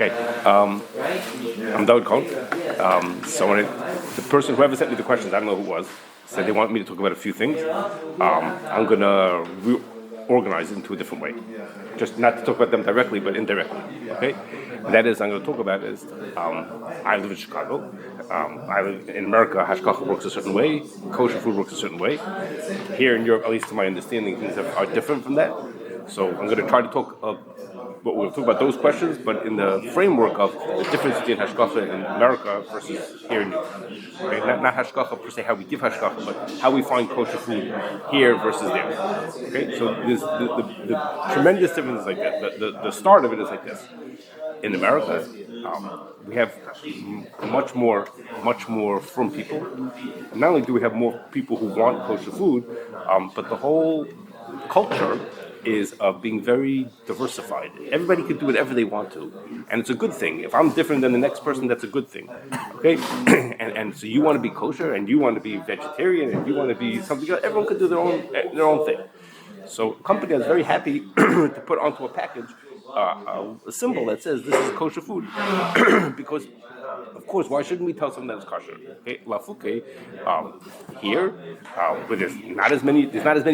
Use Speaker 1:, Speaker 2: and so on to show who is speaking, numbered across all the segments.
Speaker 1: Okay, I'm David Cohn. The person, whoever sent me the questions, I don't know who it was, said they want me to talk about a few things. I'm going to reorganize it into a different way. Just not to talk about them directly, but indirectly. Okay? And that is, I'm going to talk about is, I live in Chicago. I live in America, hashkacha works a certain way, kosher food works a certain way. Here in Europe, at least to my understanding, things are different from that. So I'm going to try to talk but we'll talk about those questions, but in the framework of the difference between hashkacha in America versus here in Europe. Okay? Not hashkacha per se, how we give hashkacha, but how we find kosher food here versus there. Okay, so there's the tremendous difference is like that. The start of it is like this. In America, we have much more from people. And not only do we have more people who want kosher food, but the whole culture is being very diversified. Everybody can do whatever they want to, and it's a good thing. If I'm different than the next person, that's a good thing. Okay, and so you want to be kosher, and you want to be vegetarian, and you want to be something else. Everyone can do their own thing. So a company is very happy to put onto a package a symbol that says this is kosher food, because of course, why shouldn't we tell someone that it's kosher? Okay, lafuke, here, where there's not as many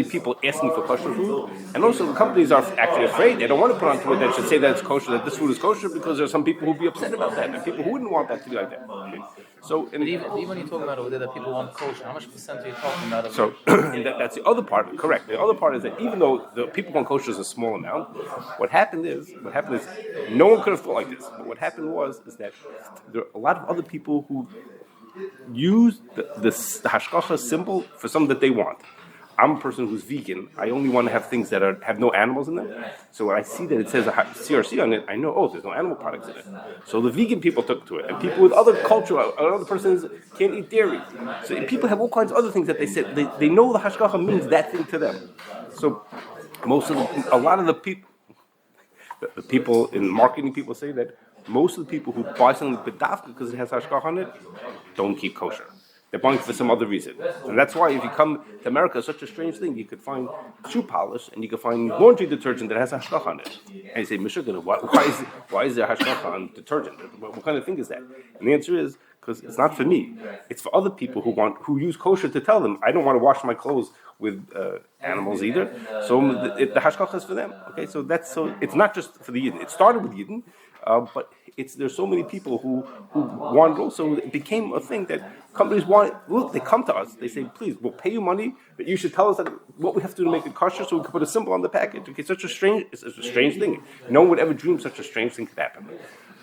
Speaker 1: people asking for kosher food, and also the companies are actually afraid. They don't want to put onto it that should say that it's kosher, that this food is kosher, because there are some people who'll be upset about that, and people who wouldn't want that to be like that. Okay? So,
Speaker 2: even when you talk about over there that people want kosher, how much percent are you talking about?
Speaker 1: So that's the other part. Correct. The other part is that even though the people want kosher is a small amount, what happened is no one could have thought like this. But what happened is that there are a lot of other people who use the hashkacha symbol for something that they want. I'm a person who's vegan. I only want to have things that have no animals in them. So when I see that it says a CRC on it, I know, there's no animal products in it. So the vegan people took to it. And people with other culture, other persons can't eat dairy. So people have all kinds of other things that they said. They know the hashkacha means that thing to them. So a lot of the people in marketing, people say that most of the people who buy something bedafka because it has hashkacha on it don't keep kosher. They're buying for some other reason. And that's why if you come to America, it's such a strange thing. You could find shoe polish and you could find laundry detergent that has hashkacha on it. And you say, Michigan, why is there hashkacha on detergent? What kind of thing is that? And the answer is, because it's not for me. It's for other people who use kosher to tell them, I don't want to wash my clothes with animals either. So the hashkacha is for them. Okay, so it's not just for the Yidden. It started with Yidden, but there's so many people who want it also. It became a thing that companies want. Look, they come to us. They say, please, we'll pay you money, but you should tell us what we have to do to make it kosher, so we can put a symbol on the package. Okay, it's a strange thing. No one would ever dream such a strange thing could happen.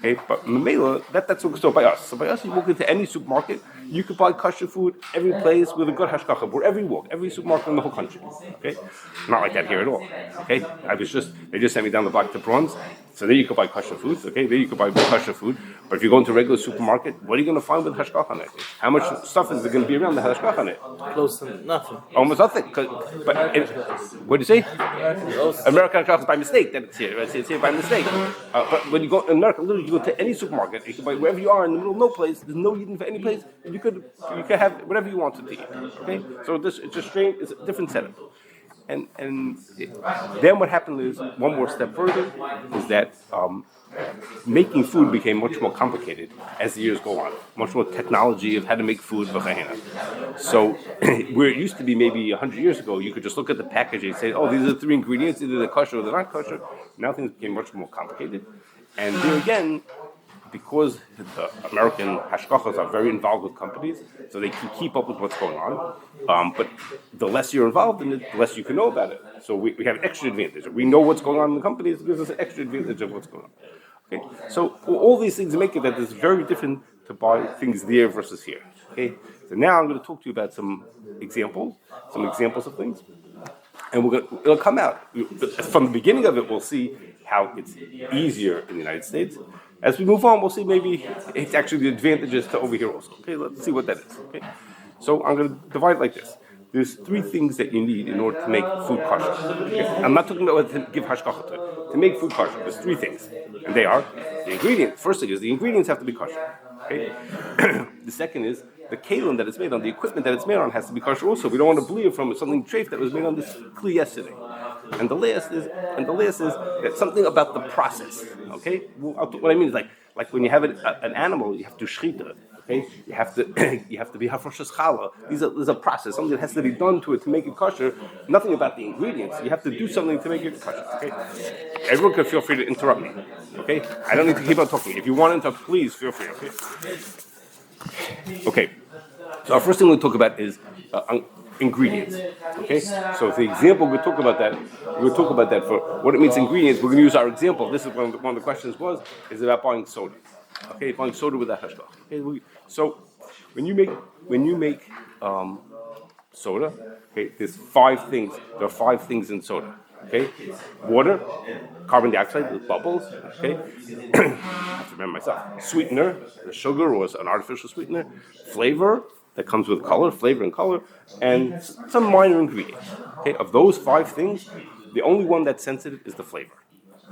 Speaker 1: Okay, but Mamela, that's what so by us. So by us, you walk into any supermarket, you could buy kosher food every place with a good hashkacha, wherever you walk, every supermarket in the whole country. Okay, not like that here at all. Okay, they just sent me down the block to Bronze, so there you could buy kosher food. Okay, there you could buy kosher food. But if you go into a regular supermarket, what are you going to find with hashkacha on it? How much stuff is there going to be around the hashkacha on it?
Speaker 2: Close to nothing.
Speaker 1: Almost nothing. What do you say? American hashkacha is by mistake that it's here. It's here by mistake. But when you go in America, literally, you go to any supermarket, you can buy wherever you are in the middle of no place. There's no Yidden for any place. And you could have whatever you want to eat. Okay, so it's a different setup. And then what happened is one more step further is that making food became much more complicated as the years go on. Much more technology of how to make food. So where it used to be maybe 100 years ago, you could just look at the package and say, these are the three ingredients, either they're kosher or they're not kosher. Now things became much more complicated. And there again, because the American hashkachas are very involved with companies, so they can keep up with what's going on. But the less you're involved in it, the less you can know about it. So we have extra advantage. We know what's going on in the companies, it gives us an extra advantage of what's going on. Okay, so all these things make it that it's very different to buy things there versus here. Okay, so now I'm going to talk to you about some examples of things, and it'll come out from the beginning of it. We'll see how it's easier in the United States. As we move on, we'll see maybe it's actually the advantages to over here also. Okay, let's see what that is. Okay, so I'm going to divide it like this. There's three things that you need in order to make food kosher. Okay? I'm not talking about to give hashkacha to it. To make food kosher, there's three things, and they are the ingredients. First thing is the ingredients have to be kosher. Okay. The second is the kalim that it's made on, the equipment that it's made on has to be kosher also. We don't want to bleed from something treif that was made on this kli yesterday. And the last is that something about the process. Okay, what I mean is like when you have an animal, you have to shrita. Okay, you have to be hafroshas challah. There's a process, something that has to be done to it to make it kosher. Nothing about the ingredients. You have to do something to make it kosher. Okay, everyone can feel free to interrupt me. Okay, I don't need to keep on talking. If you want to, please feel free. Okay. So our first thing we'll talk about is ingredients. Okay. So the example we'll talk about that for what it means ingredients. We're going to use our example. This is one of the questions is about buying soda. Okay, buying soda with a hashgach. Okay, so when you make soda, okay, there's 5 things. There are 5 things in soda. Okay, water, carbon dioxide with bubbles. Okay, I have to remember myself. Sweetener, the sugar or an artificial sweetener. Flavor that comes with flavor and color, and some minor ingredients. Okay, of those 5 things, the only one that's sensitive is the flavor.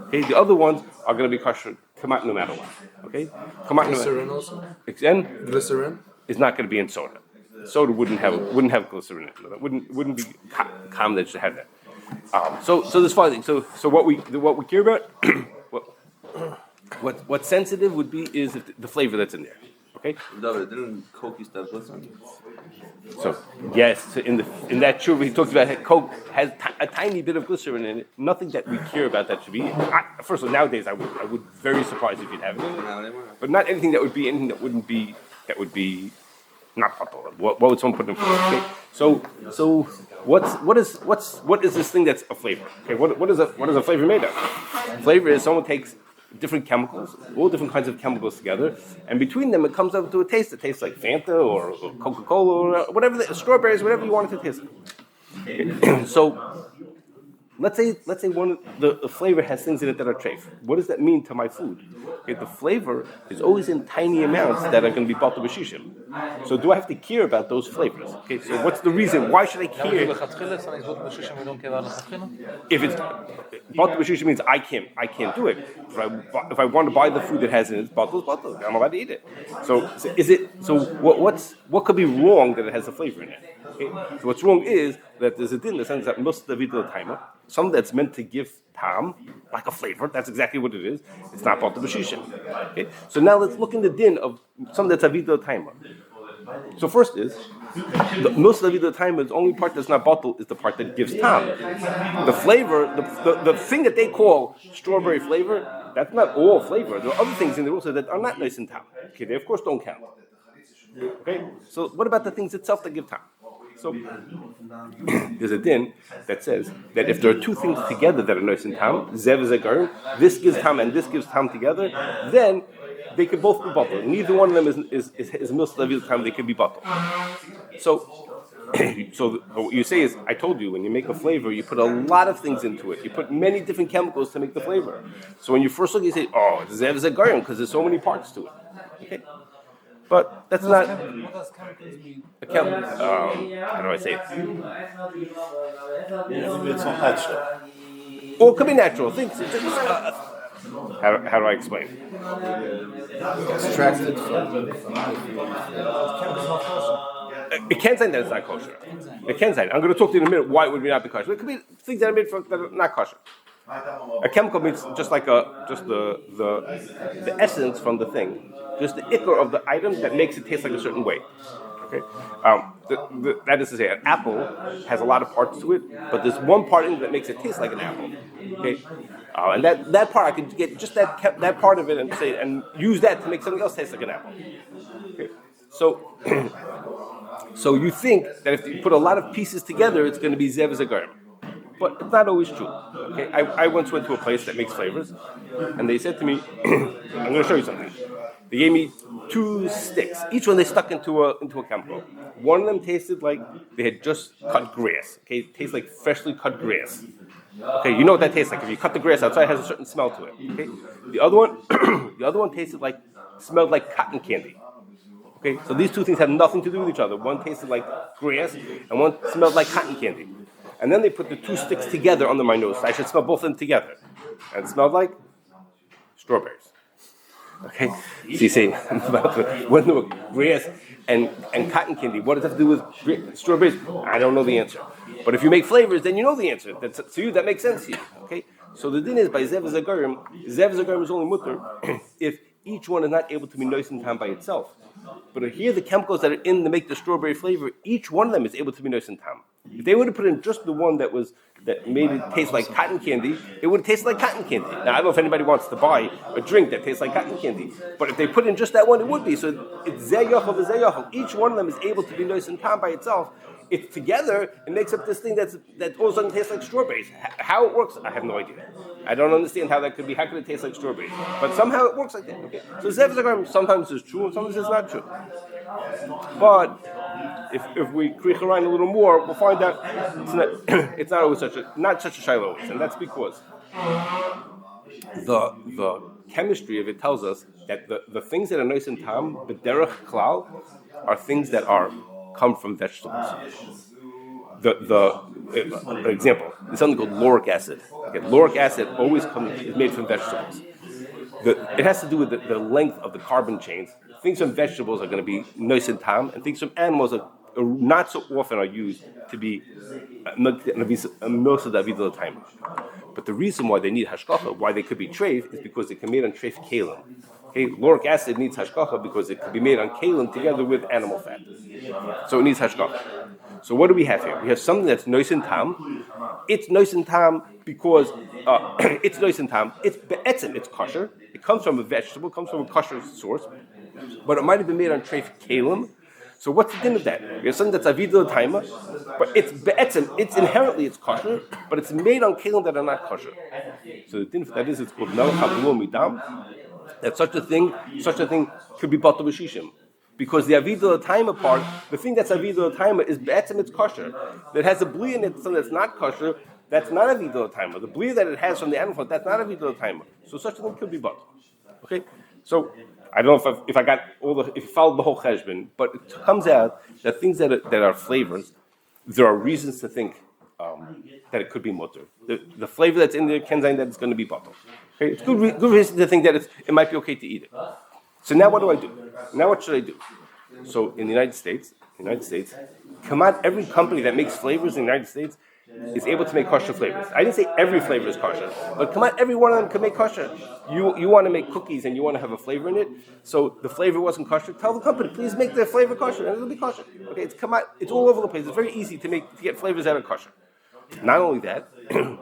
Speaker 1: Okay, the other ones are going to be kosher, come out no matter what. Okay, come out.
Speaker 3: Glycerin also.
Speaker 1: Again,
Speaker 3: Glycerin
Speaker 1: is not going to be in soda. Soda wouldn't have glycerin in it. That wouldn't be common that should have that. So there's 5 things. So what we care about, what's sensitive would be is if the flavor that's in there. Okay.
Speaker 4: David, didn't Coke used to have glycerin?
Speaker 1: So yes, so in that tshuva he talks about Coke has a tiny bit of glycerin in it. Nothing that we care about that should be. First of all, nowadays I would very surprised if you'd have it in it. But not anything that would be not bottle. What would someone put in? Okay. So what is this thing that's a flavor? Okay. What is a flavor made of? Flavor is someone takes different chemicals, all different kinds of chemicals together, and between them it comes up to a taste that tastes like Fanta or Coca-Cola or whatever, strawberries, whatever you want it to taste like. Okay. So let's say the flavor has things in it that are treif. What does that mean to my food? Okay, the flavor is always in tiny amounts that are going to be bought to b'shishim. So do I have to care about those flavors? Okay, so what's the reason? Why should I care? If it's bought to b'shishim means I can't do it. If I want to buy the food that has in it, bottle. I'm allowed to eat it. So what could be wrong that it has a flavor in it? Okay? So what's wrong is that there's a din in the sense that most of the timer, something that's meant to give tam, like a flavor, that's exactly what it is. It's not bought to b'shishim. Okay? So now let's look in the din of something that's avida timer. So first is most of the time the only part that's not bottled is the part that gives tam. The flavor, the thing that they call strawberry flavor, that's not all flavor. There are other things in there also that are not nice in tam. Okay, they of course don't count. Okay, so what about the things itself that give tam? So there's a din that says that if there are 2 things together that are nice in tam, zev is a gar, this gives tam and this gives tam together, then they could both be bottled. Neither one of them is milslavil tam. They could be bottled. So what you say is, I told you, when you make a flavor, you put a lot of things into it. You put many different chemicals to make the flavor. So when you first look, you say, oh, zev is a gar because there's so many parts to it. Okay. But that's not
Speaker 3: What does chemicals mean?
Speaker 1: how do I say it?
Speaker 4: It's not natural.
Speaker 1: Or it could be natural things. How do I explain?
Speaker 3: Extracted from
Speaker 1: It can say that it's not kosher. It can say. I'm going to talk to you in a minute why it would not be kosher. It could be things that are made that are not kosher. A chemical means just like the essence from the thing, just the ikar of the item that makes it taste like a certain way. Okay, that is to say, an apple has a lot of parts to it, but there's one part in it that makes it taste like an apple. Okay, and that part I could get just that part of it and say and use that to make something else taste like an apple. Okay, so. So you think that if you put a lot of pieces together, it's going to be zev zagarim. But it's not always true. Okay, I once went to a place that makes flavors, and they said to me, "I'm going to show you something." They gave me 2 sticks. Each one they stuck into a chemical. One of them tasted like they had just cut grass. Okay, it tastes like freshly cut grass. Okay, you know what that tastes like. If you cut the grass outside, it has a certain smell to it. Okay, the other one smelled like cotton candy. Okay, so these 2 things have nothing to do with each other. One tasted like grass, and one smelled like cotton candy. And then they put the 2 sticks together under my nose. So I should smell both of them together. And it smelled like strawberries. Okay, so you say when there were grass and cotton candy, what does that have to do with strawberries? I don't know the answer. But if you make flavors, then you know the answer. That's to you. That makes sense to you. Okay, so the din is by zev zagarim is only mutter if each one is not able to be nice and tam by itself. But here, the chemicals that are in to make the strawberry flavor, each one of them is able to be nice and tam. If they would have put in just the one that made it taste like cotton candy, it would have tasted like cotton candy. Now I don't know if anybody wants to buy a drink that tastes like cotton candy, but if they put in just that one, it would be. So it's zeyachal v'zeyachal. Each one of them is able to be nice and tam by itself. It's together, it makes up this thing that all of a sudden tastes like strawberries. How it works, I have no idea. I don't understand how that could be. How could it taste like strawberries? But somehow it works like that. Okay. So zev zagarim sometimes is true and sometimes it's not true. But if we creep around a little more, we'll find out it's not always such a shiloh always, and that's because the chemistry of it tells us that the things that are nice and tam, b'derech klal, are things that come from vegetables. An example is something called lauric acid. Okay, lauric acid is made from vegetables. It has to do with the length of the carbon chains. Things from vegetables are going to be nice and tam, and things from animals are not so often are used to be most of the avidah time. But the reason why they need hashkacha, why they could be treif, is because they can be made on treif kalim. Okay, lauric acid needs hashkacha because it can be made on kalim together with animal fat. So it needs hashkacha. So what do we have here? We have something that's nice and tam. It's nice and tam because it's nice and tam. It's be'etzim, it's kosher. It comes from a vegetable, comes from a kosher source, but it might have been made on treif kalim. So what's the din of that? We have something that's avidah taima, but it's be'etzim, it's inherently it's kosher, but it's made on kalim that are not kosher. So the din for that is it's called mel chablo midam. That such a thing could be batal b'shishim. Because the avidah taima part, the thing that's avidah taima is be'etzim it's kosher. That has a bli in it, so that's not kosher. That's not avidah taima. The bli that it has from the animal, that's not avidah taima. So such a thing could be batal. Okay, so I don't know if you followed the whole cheshbon, but it comes out that things that are flavors, there are reasons to think that it could be mutter. The flavor that's in there can say that it's going to be batal. Okay, it's good reason to think that it might be okay to eat it. So now what do I do? Now what should I do? So in the United States, come out every company that makes flavors in the United States is able to make kosher flavors. I didn't say every flavor is kosher, but come on, every one of them can make kosher. You want to make cookies and you want to have a flavor in it, so the flavor wasn't kosher. Tell the company, please make their flavor kosher, and it'll be kosher. Okay, it's all over the place. It's very easy to get flavors that are kosher. Not only that,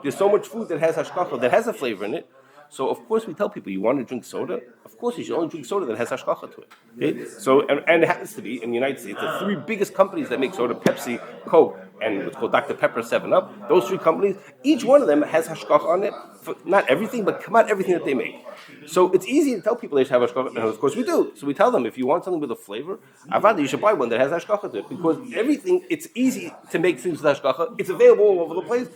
Speaker 1: there's so much food that has hashkacha that has a flavor in it. So of course we tell people, you want to drink soda? Of course you should only drink soda that has hashkacha to it. Okay? So and it happens to be in the United States, the three biggest companies that make soda: Pepsi, Coke, and what's called Dr. Pepper 7-Up. Those three companies, each one of them has hashkacha on it. For not everything, but come out everything that they make. So it's easy to tell people they should have hashkacha, and of course we do. So we tell them, if you want something with a flavor, avada, you should buy one that has hashkacha to it, because everything, it's easy to make things with hashkacha. It's available all over the place.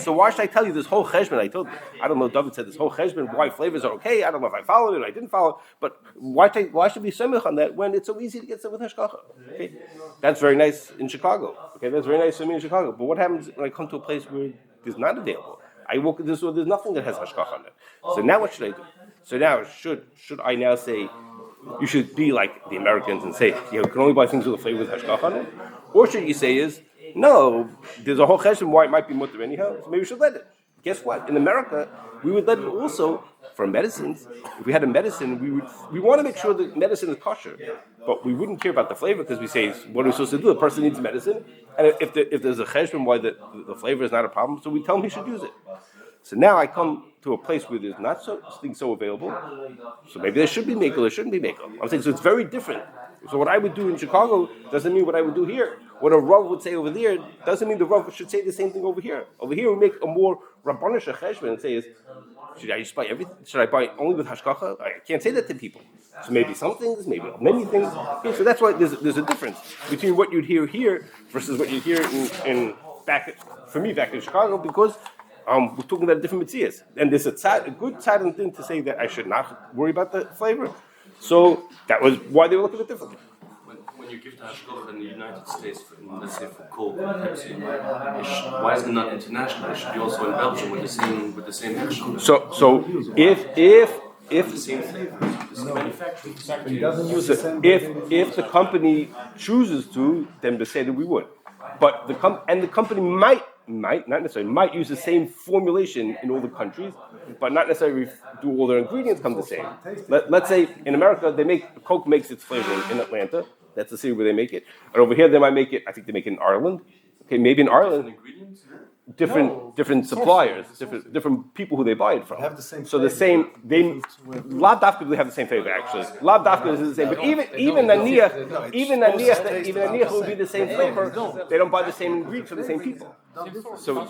Speaker 1: So why should I tell you this whole cheshbon? I don't know, David said this whole cheshbon, why flavors are okay. I don't know if I followed it or I didn't follow it, but why should we semich on that when it's so easy to get stuff with hashkacha? Okay? That's very nice in Chicago. Okay, that's very nice for me in Chicago. But what happens when I come to a place where it's not available? I walk in this store, there's nothing that has hashkacha on it. So now what should I do? So now should I now say you should be like the Americans and say you can only buy things with a flavor with hashkacha on it? Or should you say is no, there's a whole question why it might be mutter anyhow, so maybe we should let it. Guess what? In America, we would let it also for medicines. If we had a medicine, we want to make sure that medicine is kosher, but we wouldn't care about the flavor because we say, what are we supposed to do? The person needs medicine, and if there's a cheshbon why the flavor is not a problem, so we tell him he should use it. So now I come to a place where there's not things so available, so maybe there should be makel, there shouldn't be makel. I'm saying so it's very different. So what I would do in Chicago doesn't mean what I would do here. What a Rav would say over there doesn't mean the Rav should say the same thing over here. Over here we make a more rabbanish cheshbon and say, should I just buy everything? Should I buy only with hashkacha? I can't say that to people. So maybe some things, maybe many things. Okay, so that's why there's a difference between what you'd hear here versus what you'd hear back in Chicago, because we're talking about different mitzias. And there's a good tzad thing to say that I should not worry about the flavor. So that was why they were looking at it differently.
Speaker 5: When you give the hashkacha in the United States, let's say for Coke and Pepsi, why is it not international? It should be also in Belgium with the same hashkacha.
Speaker 1: So If
Speaker 5: the same flavor. The same manufacturing.
Speaker 3: He doesn't use the same.
Speaker 1: if the company chooses to, then they say that we would. But the company might not necessarily might use the same formulation in all the countries, but not necessarily do all their ingredients come the same. Let's say in America Coke makes its flavor in Atlanta. That's the city where they make it. And over here they might make it. I think they make it in Ireland. Okay, maybe in Ireland.
Speaker 5: Ingredients?
Speaker 1: Different suppliers, different people who they buy it from.
Speaker 3: Have the same
Speaker 1: So the
Speaker 3: flavor.
Speaker 1: same lav dafka they have the same flavor actually. Lav dafka is the same, but even naniach will be the same flavor. They don't buy the same ingredients from the same people. So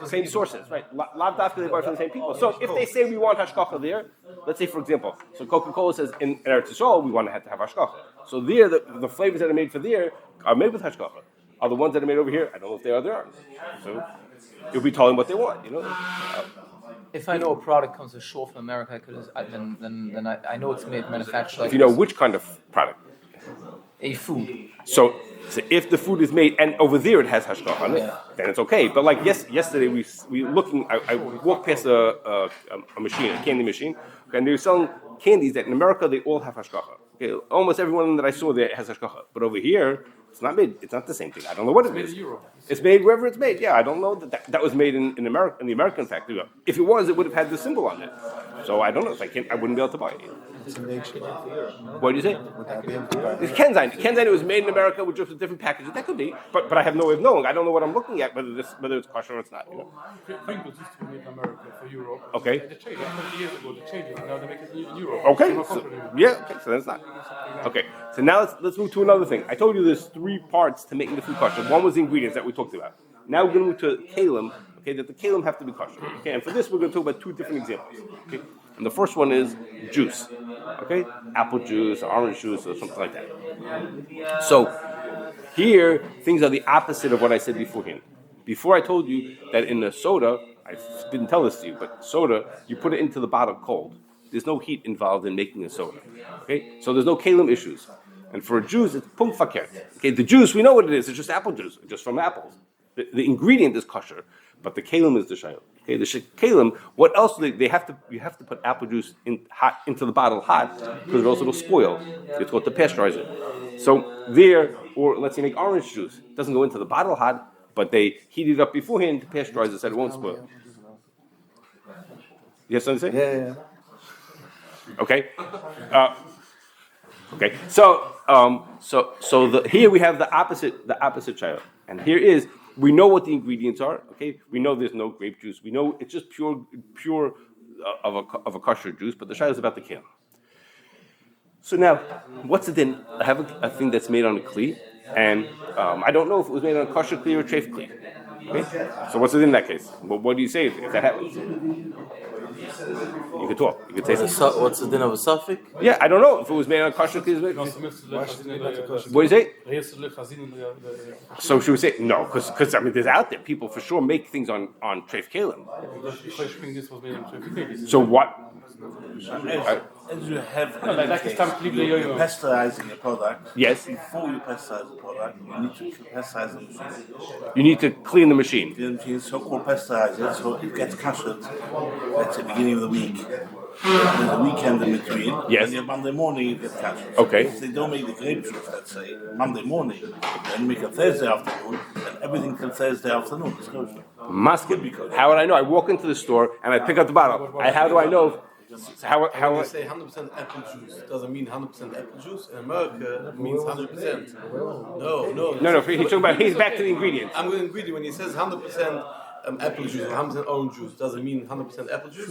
Speaker 1: same sources, right? Lav dafka they buy from the same people. So if they say we want hashkacha there, let's say for example, so Coca-Cola says in Eretz Yisrael we want to have hashkacha. So there the flavors that are made for there are made with hashkacha. Are the ones that are made over here? I don't know if they are there. So you'll be telling what they want,
Speaker 2: If I know a product comes ashore from America, then I know it's manufactured. Like
Speaker 1: If you know which kind of product.
Speaker 2: a food.
Speaker 1: So if the food is made and over there it has hashgacha on it, then it's okay. But like yesterday we looking. I walked past a machine, a candy machine, and they were selling candies that in America they all have hashgacha. Okay, almost everyone that I saw there has hashgacha, but over here it's not made. It's not the same thing. I don't know what it is. It's made wherever it's made. Yeah, I don't know that was made in America, in the American factory. If it was, it would have had the symbol on it. So I don't know if I wouldn't be able to buy it. What do you say? It's Kenzine. Kenzine, it was made in America with just a different package. That could be, but I have no way of knowing. I don't know what I'm looking at, whether it's kosher or it's not.
Speaker 6: Pringles used to be made in America for Europe.
Speaker 1: Okay.
Speaker 6: They changed it 20 years ago. They changed it. Now they make it in Europe.
Speaker 1: Okay.
Speaker 6: It's not
Speaker 1: So,
Speaker 6: kosher anymore.
Speaker 1: yeah. Okay. So that's not. Okay. So now let's move to another thing. I told you there's 3 parts to making the food kosher. One was the ingredients that we talked about. Now we're going to move to kalim. Okay, that the kalim have to be kosher. Okay, and for this we're going to talk about 2 different examples. Okay, and the first one is juice. Okay, apple juice, or orange juice, or something like that. So here things are the opposite of what I said beforehand. Before I told you that in the soda, I didn't tell this to you, but soda you put it into the bottle cold. There's no heat involved in making a soda. Okay, so there's no kalim issues. And for a juice, it's punkt fakert. Okay, the juice we know what it is. It's just apple juice, just from apples. The ingredient is kosher, but the kalim is the shayla. Okay, the kalim. What else do they have to? You have to put apple juice into the bottle hot because it also will spoil. It's called to pasteurize it. So there, or let's say make orange juice. It doesn't go into the bottle hot, but they heat it up beforehand to pasteurize it so it won't spoil. You have something to say?
Speaker 3: Yeah.
Speaker 1: Okay. Okay. So here we have the opposite child, and here is we know what the ingredients are. Okay, we know there's no grape juice. We know it's just pure of a kosher juice, but the child is about the kale. So now, what's the din? I have a thing that's made on a kli, and I don't know if it was made on a kosher kli or a treif kli. Okay, so what's the din in that case? Well, what do you say if that happens? You could talk. You could say something.
Speaker 7: What's the din of a suffix?
Speaker 1: Yeah, I don't know if it was made on a kosher kli. What do you say? So should we say no? Because I mean, there's out there people for sure make things on treif kalim. So what?
Speaker 4: As you have
Speaker 6: You're
Speaker 4: pasteurizing a product,
Speaker 1: Yes,
Speaker 4: before you pasteurize the product, you need to pasteurize the machine.
Speaker 1: you need to clean the machine.
Speaker 4: The machine is so-called pasteurize it, so it gets kashered at the beginning of the week. There's a weekend in between.
Speaker 1: Yes.
Speaker 4: And then Monday morning you get kashered.
Speaker 1: Okay.
Speaker 4: If they don't make the grape juice, let's say, Monday morning, then make a Thursday afternoon, and everything till Thursday afternoon is kosher.
Speaker 1: Masking. How would I know? I walk into the store and I pick up the bottle. How do I know? How?
Speaker 7: When you say 100% apple juice, doesn't mean 100% apple juice. In America, it means 100%. No.
Speaker 1: No. He's talking about. He's back to the ingredients.
Speaker 7: I'm going to agree with you. When he says 100% apple juice or 100% orange juice, doesn't mean 100% apple juice.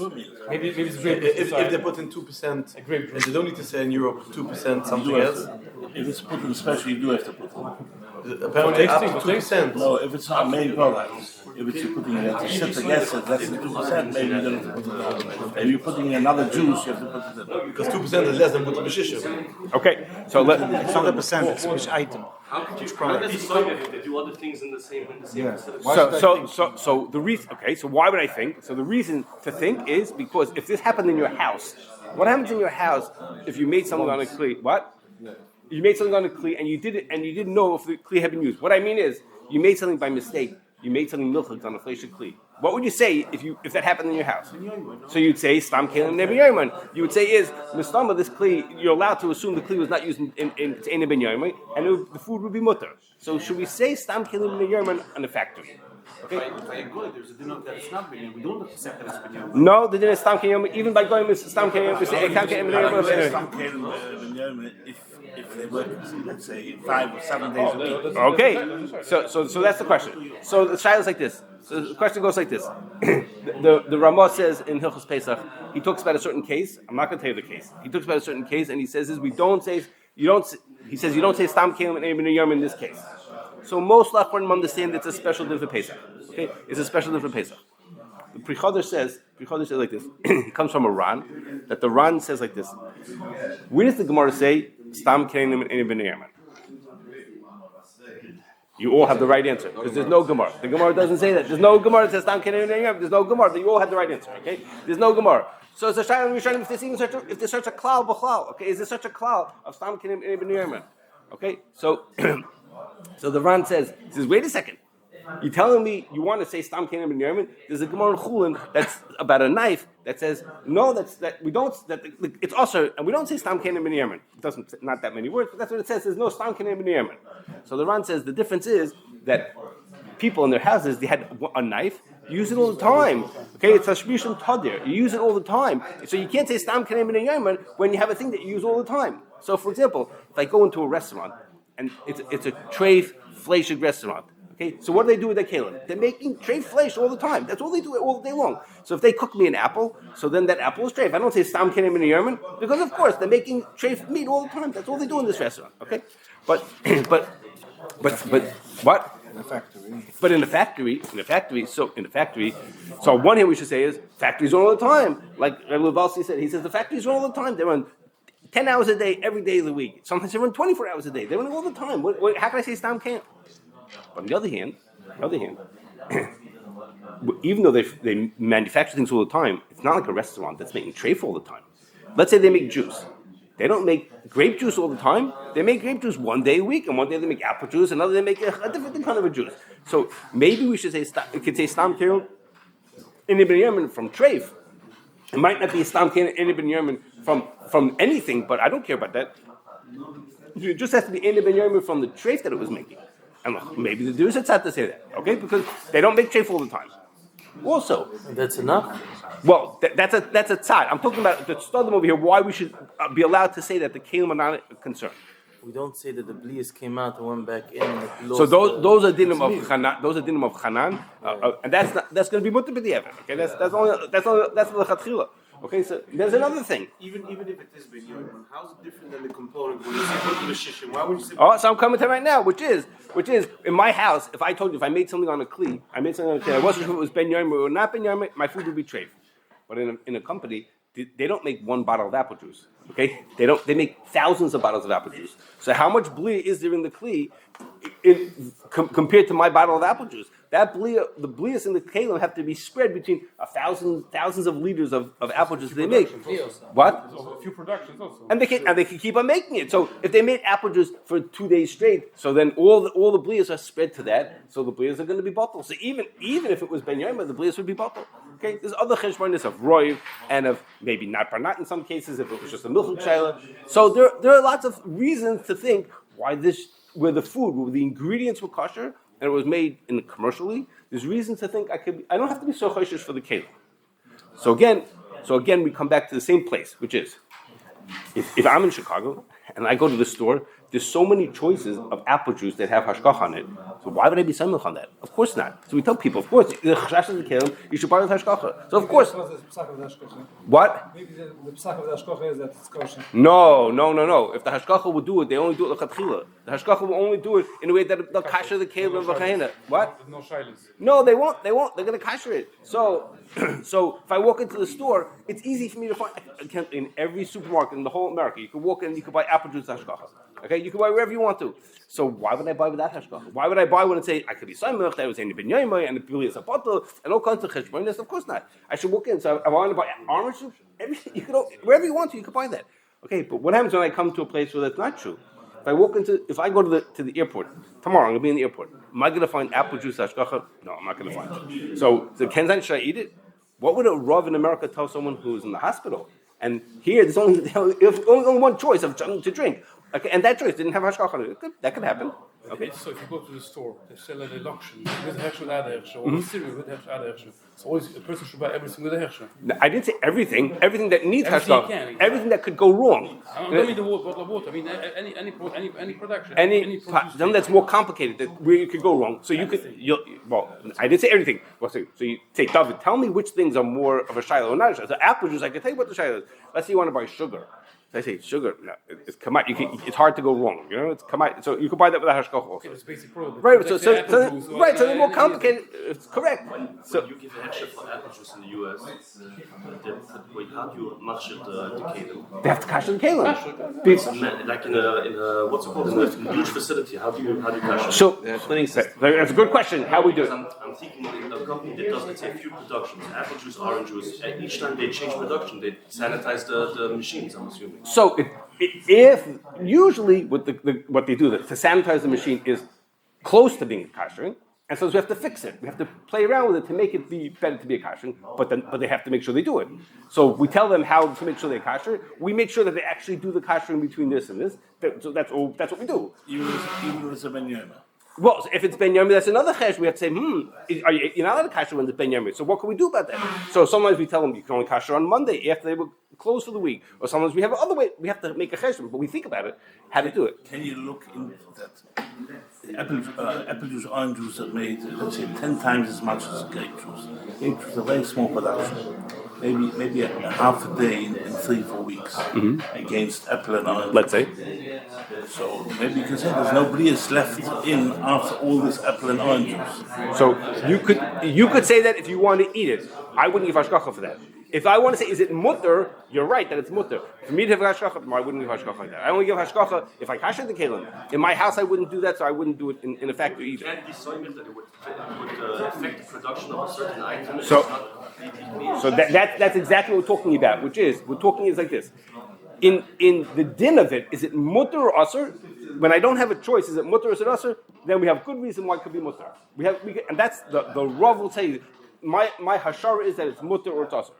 Speaker 6: Maybe it's grape
Speaker 7: If they put in 2%,
Speaker 6: grape juice.
Speaker 7: they don't need to say in Europe 2% something else.
Speaker 4: If it's put in special, you do have to put in.
Speaker 7: Apparently up to 2%.
Speaker 4: No, if it's not a main product, if it's you're putting it to sit against it, less than 2%, maybe you don't have to put it in. If you're putting in another juice, you have to put it in.
Speaker 7: Because 2% is less than what the Meshishim.
Speaker 1: Okay. So let.
Speaker 3: It's 100%. It's which item?
Speaker 5: How could you how does it sound if they do other things in the same facility?
Speaker 1: So the reason. Okay. So why would I think? So the reason to think is because if this happened in your house, what happens in your house if you made something on a kli? What? You made something on a kli and you did it and you didn't know if the kli had been used. What I mean is you made something by mistake. you made something milchik on a flesh kli. What would you say if that happened in your house? So you'd say stam kelim ben yoyman. You would say is mistama this kli. You're allowed to assume the kli was not used in ben yoyman, and the food would be mutter. So should we say stam kelim ben yoyman on the factory? Okay.
Speaker 5: There's a dinner that it's not binyan. We don't accept that it's binyan.
Speaker 1: No, the din is stam kelim. Even by going with stam kelim, we say ekam kelim ben yoyman.
Speaker 4: Some came if they work, let's say 5 or 7 days a week.
Speaker 1: Okay, so that's the question. So the shayla is like this. So the question goes like this. the Ramah says in Hilchos Pesach, he talks about a certain case. I'm not going to tell you the case. He talks about a certain case, and he says is you don't say stam kelim and ben yoyman in this case. So most Lachmanim understand it's a special din for Pesach. Okay, it's a special din for Pesach. The Pri Chodesh says like this. It comes from a Ran, that the Ran says like this. Where does the Gemara say stam kelim and ben yoyman? You all have the right answer because there's no Gemara. The Gemara doesn't say that. There's no Gemara that says stam kelim and ben yoyman. There's no Gemara. You all have the right answer. Okay, there's no Gemara. So it's a shayla Rishonim if there's such a klal b'chlal. Okay, is there such a klal of stam kelim and ben yoyman? Okay, so the Ran says, wait a second. You're telling me you want to say stam kelim ben yoyman? There's a Gemara in Chulin that's about a knife that says it's also, and we don't say stam kelim ben yoyman. It doesn't, not that many words, but that's what it says. There's no stam kelim ben yoyman. So the Ran says the difference is that people in their houses, they had a knife. You use it all the time. Okay, it's a shmishum tadir. You use it all the time. So you can't say stam kelim ben yoyman when you have a thing that you use all the time. So for example, if I go into a restaurant and it's a treif fleishig restaurant. Okay, so what do they do with their kelim? They're making treif fleish all the time. That's all they do all day long. So if they cook me an apple, so then that apple is treif. I don't say stam kelim ben yoyman because of course they're making treif meat all the time. That's all they do in this restaurant. Okay, but what? But in the factory, so on one hand we should say is factories run all the time. Like Rabbi Levalsi said, he says the factories run all the time. They run 10 hours a day, every day of the week. Sometimes they run 24 hours a day. They run all the time. How can I say stam can't? But on the other hand, even though they manufacture things all the time, it's not like a restaurant that's making treif all the time. Let's say they make juice. They don't make grape juice all the time. They make grape juice one day a week, and one day they make apple juice, another they make a different kind of a juice. So maybe we should say it could say stam kelim in ben yoyman from treif. It might not be stam kelim in ben yoyman from anything, but I don't care about that. It just has to be in ben yoyman from the treif that it was making. And look, maybe the Jews had to say that, okay? Because they don't make treif all the time. Also,
Speaker 2: That's enough.
Speaker 1: well, that's a tzad. I'm talking about the studim over here. Why we should be allowed to say that the kelim are not concerned.
Speaker 2: We don't say that the blias came out and went back in. And it lost
Speaker 1: So those are dinim of Chanan. Those are dinim of Chanan, and that's going to be mutter b'diavad. Okay, that's the chatchila. Okay, so there's another thing.
Speaker 5: Even if it is binyan, how is it different than the component when you say put the shishim? Why would you say?
Speaker 1: Oh, so I'm coming to right now, which is in my house. If I told you if I made something on a kli, I wasn't sure if it was ben yoyman or not ben yoyman, my food would be treif. But in a company, they don't make one bottle of apple juice. Okay, they make thousands of bottles of apple juice. So how much bli is there in the kli compared to my bottle of apple juice? That the blias in the kelim have to be spread between thousands of liters of apple juice they make. What?
Speaker 6: A few productions also.
Speaker 1: And they can keep on making it. So if they made apple juice for 2 days straight, so then all the blias are spread to that. So the blias are going to be bottled. So even if it was ben yoyman, the blias would be bottled. Okay, there's other cheshbonis of roiv and of maybe not parnat in some cases if it was just a milchuk shayla. So there are lots of reasons to think where the ingredients were kosher and it was made commercially. There's reasons to think I don't have to be so choshesh for the kelim. So again, we come back to the same place, which is if I'm in Chicago and I go to the store, there's so many choices of apple juice that have hashkach on it. So why would I be samech on that? Of course not. So we tell people, of course, the chashash of the kelim, you should buy with hashkacha. So of course, what?
Speaker 3: Maybe the psak of the hashkacha is that it's kosher.
Speaker 1: No. If the hashkacha would do it, they only do it lechatchila. The hashkacha will only do it in a way that they'll kasher the kelim and v'chayina. What?
Speaker 6: There's no shilas.
Speaker 1: No, they won't. They're going to kasher it. So if I walk into the store, it's easy for me to find in every supermarket in the whole America. You can walk in, you can buy apple juice hashkacha. Okay, you can buy wherever you want to. So why would I buy with that hashkacha? Why would I buy when it say I could be samech, that was saying ben yoyman and the pili is a bottle and all kinds of cheshbonis? Of course not. I should walk in. So I want to buy orange juice. You could wherever you want to, you can buy that. Okay, but what happens when I come to a place where that's not true? If I go to the airport tomorrow, I'm gonna be in the airport. Am I gonna find apple juice hashgacha? No, I'm not gonna find it. So the Kenzan, should I eat it? What would a Rav in America tell someone who's in the hospital? And here, there's only one choice of something to drink. Okay, and that choice didn't have hashgacha. That could happen. Okay.
Speaker 6: So if you go to the store, they sell a loction with hershel adershel, or a cereal with hershel adershel. So always a person should buy everything with a hershel.
Speaker 1: I didn't say everything that needs
Speaker 6: Everything you
Speaker 1: hashgacha,
Speaker 6: can.
Speaker 1: everything that could go wrong.
Speaker 6: I don't mean the bottle of water. I mean any production.
Speaker 1: Something that's more complicated, where you could go wrong. So I didn't say everything. So you say, David, tell me which things are more of a shiloh or not a shiloh. So apple juice, I can tell you what the shiloh is. Let's say you want to buy sugar. I say sugar. No, it's kamai. It's hard to go wrong. It's kamai. So you can buy that with a hashgacha also.
Speaker 6: It's basic product.
Speaker 1: Right. So they're more complicated. It's correct. So
Speaker 5: you give a headshot for apple juice in the US. How do you match it to
Speaker 1: they have to cash the kalim.
Speaker 5: like in a what's it called in a huge facility? How do you cash it?
Speaker 1: So that's a good question. How we do it?
Speaker 5: I'm thinking a company that does, let's say, a few productions, apple juice, orange juice. Each time they change production, they sanitize the machines. I'm assuming.
Speaker 1: So if usually what they do to sanitize the machine is close to being a kosher, and so we have to fix it. We have to play around with it to make it be better to be a kosher, but they have to make sure they do it. So we tell them how to make sure they're kosher. We make sure that they actually do the kosher in between this and this. So that's what we do.
Speaker 4: Even if it's a ben yoma.
Speaker 1: Well, so if it's ben yomid, that's another chesh. We have to say, you're not allowed to kasher when it's ben yomid. So what can we do about that? So sometimes we tell them you can only kasher on Monday after they were closed for the week, or sometimes we have another way. We have to make a chesh, but we think about it how to do it.
Speaker 4: Can you look into that? Apple juice, orange juice are made, let's say, 10 times as much as grape juice. Grape juice is a very small production. Maybe a half a day in 3-4 weeks against apple and orange.
Speaker 1: Let's say.
Speaker 4: So maybe you can say there's no brias left in after all this apple and orange juice.
Speaker 1: So you could say that if you want to eat it. I wouldn't give hashgacha for that. If I want to say, is it mutter? You're right that it's mutter. For me to have hashgacha, I wouldn't give hashgacha like that. I only give hashgacha if I kasher the kelim. In my house, I wouldn't do that, so I wouldn't do it in a factory either.
Speaker 5: And the soybean that it would affect the production of a certain item.
Speaker 1: So that's exactly what we're talking about, which is we're talking is like this. In the din of it, is it mutter or usher? When I don't have a choice, is it mutter or is it usher? Then we have good reason why it could be mutter. And that's the Rav will say. My hashara is that it's mutter or it's usher.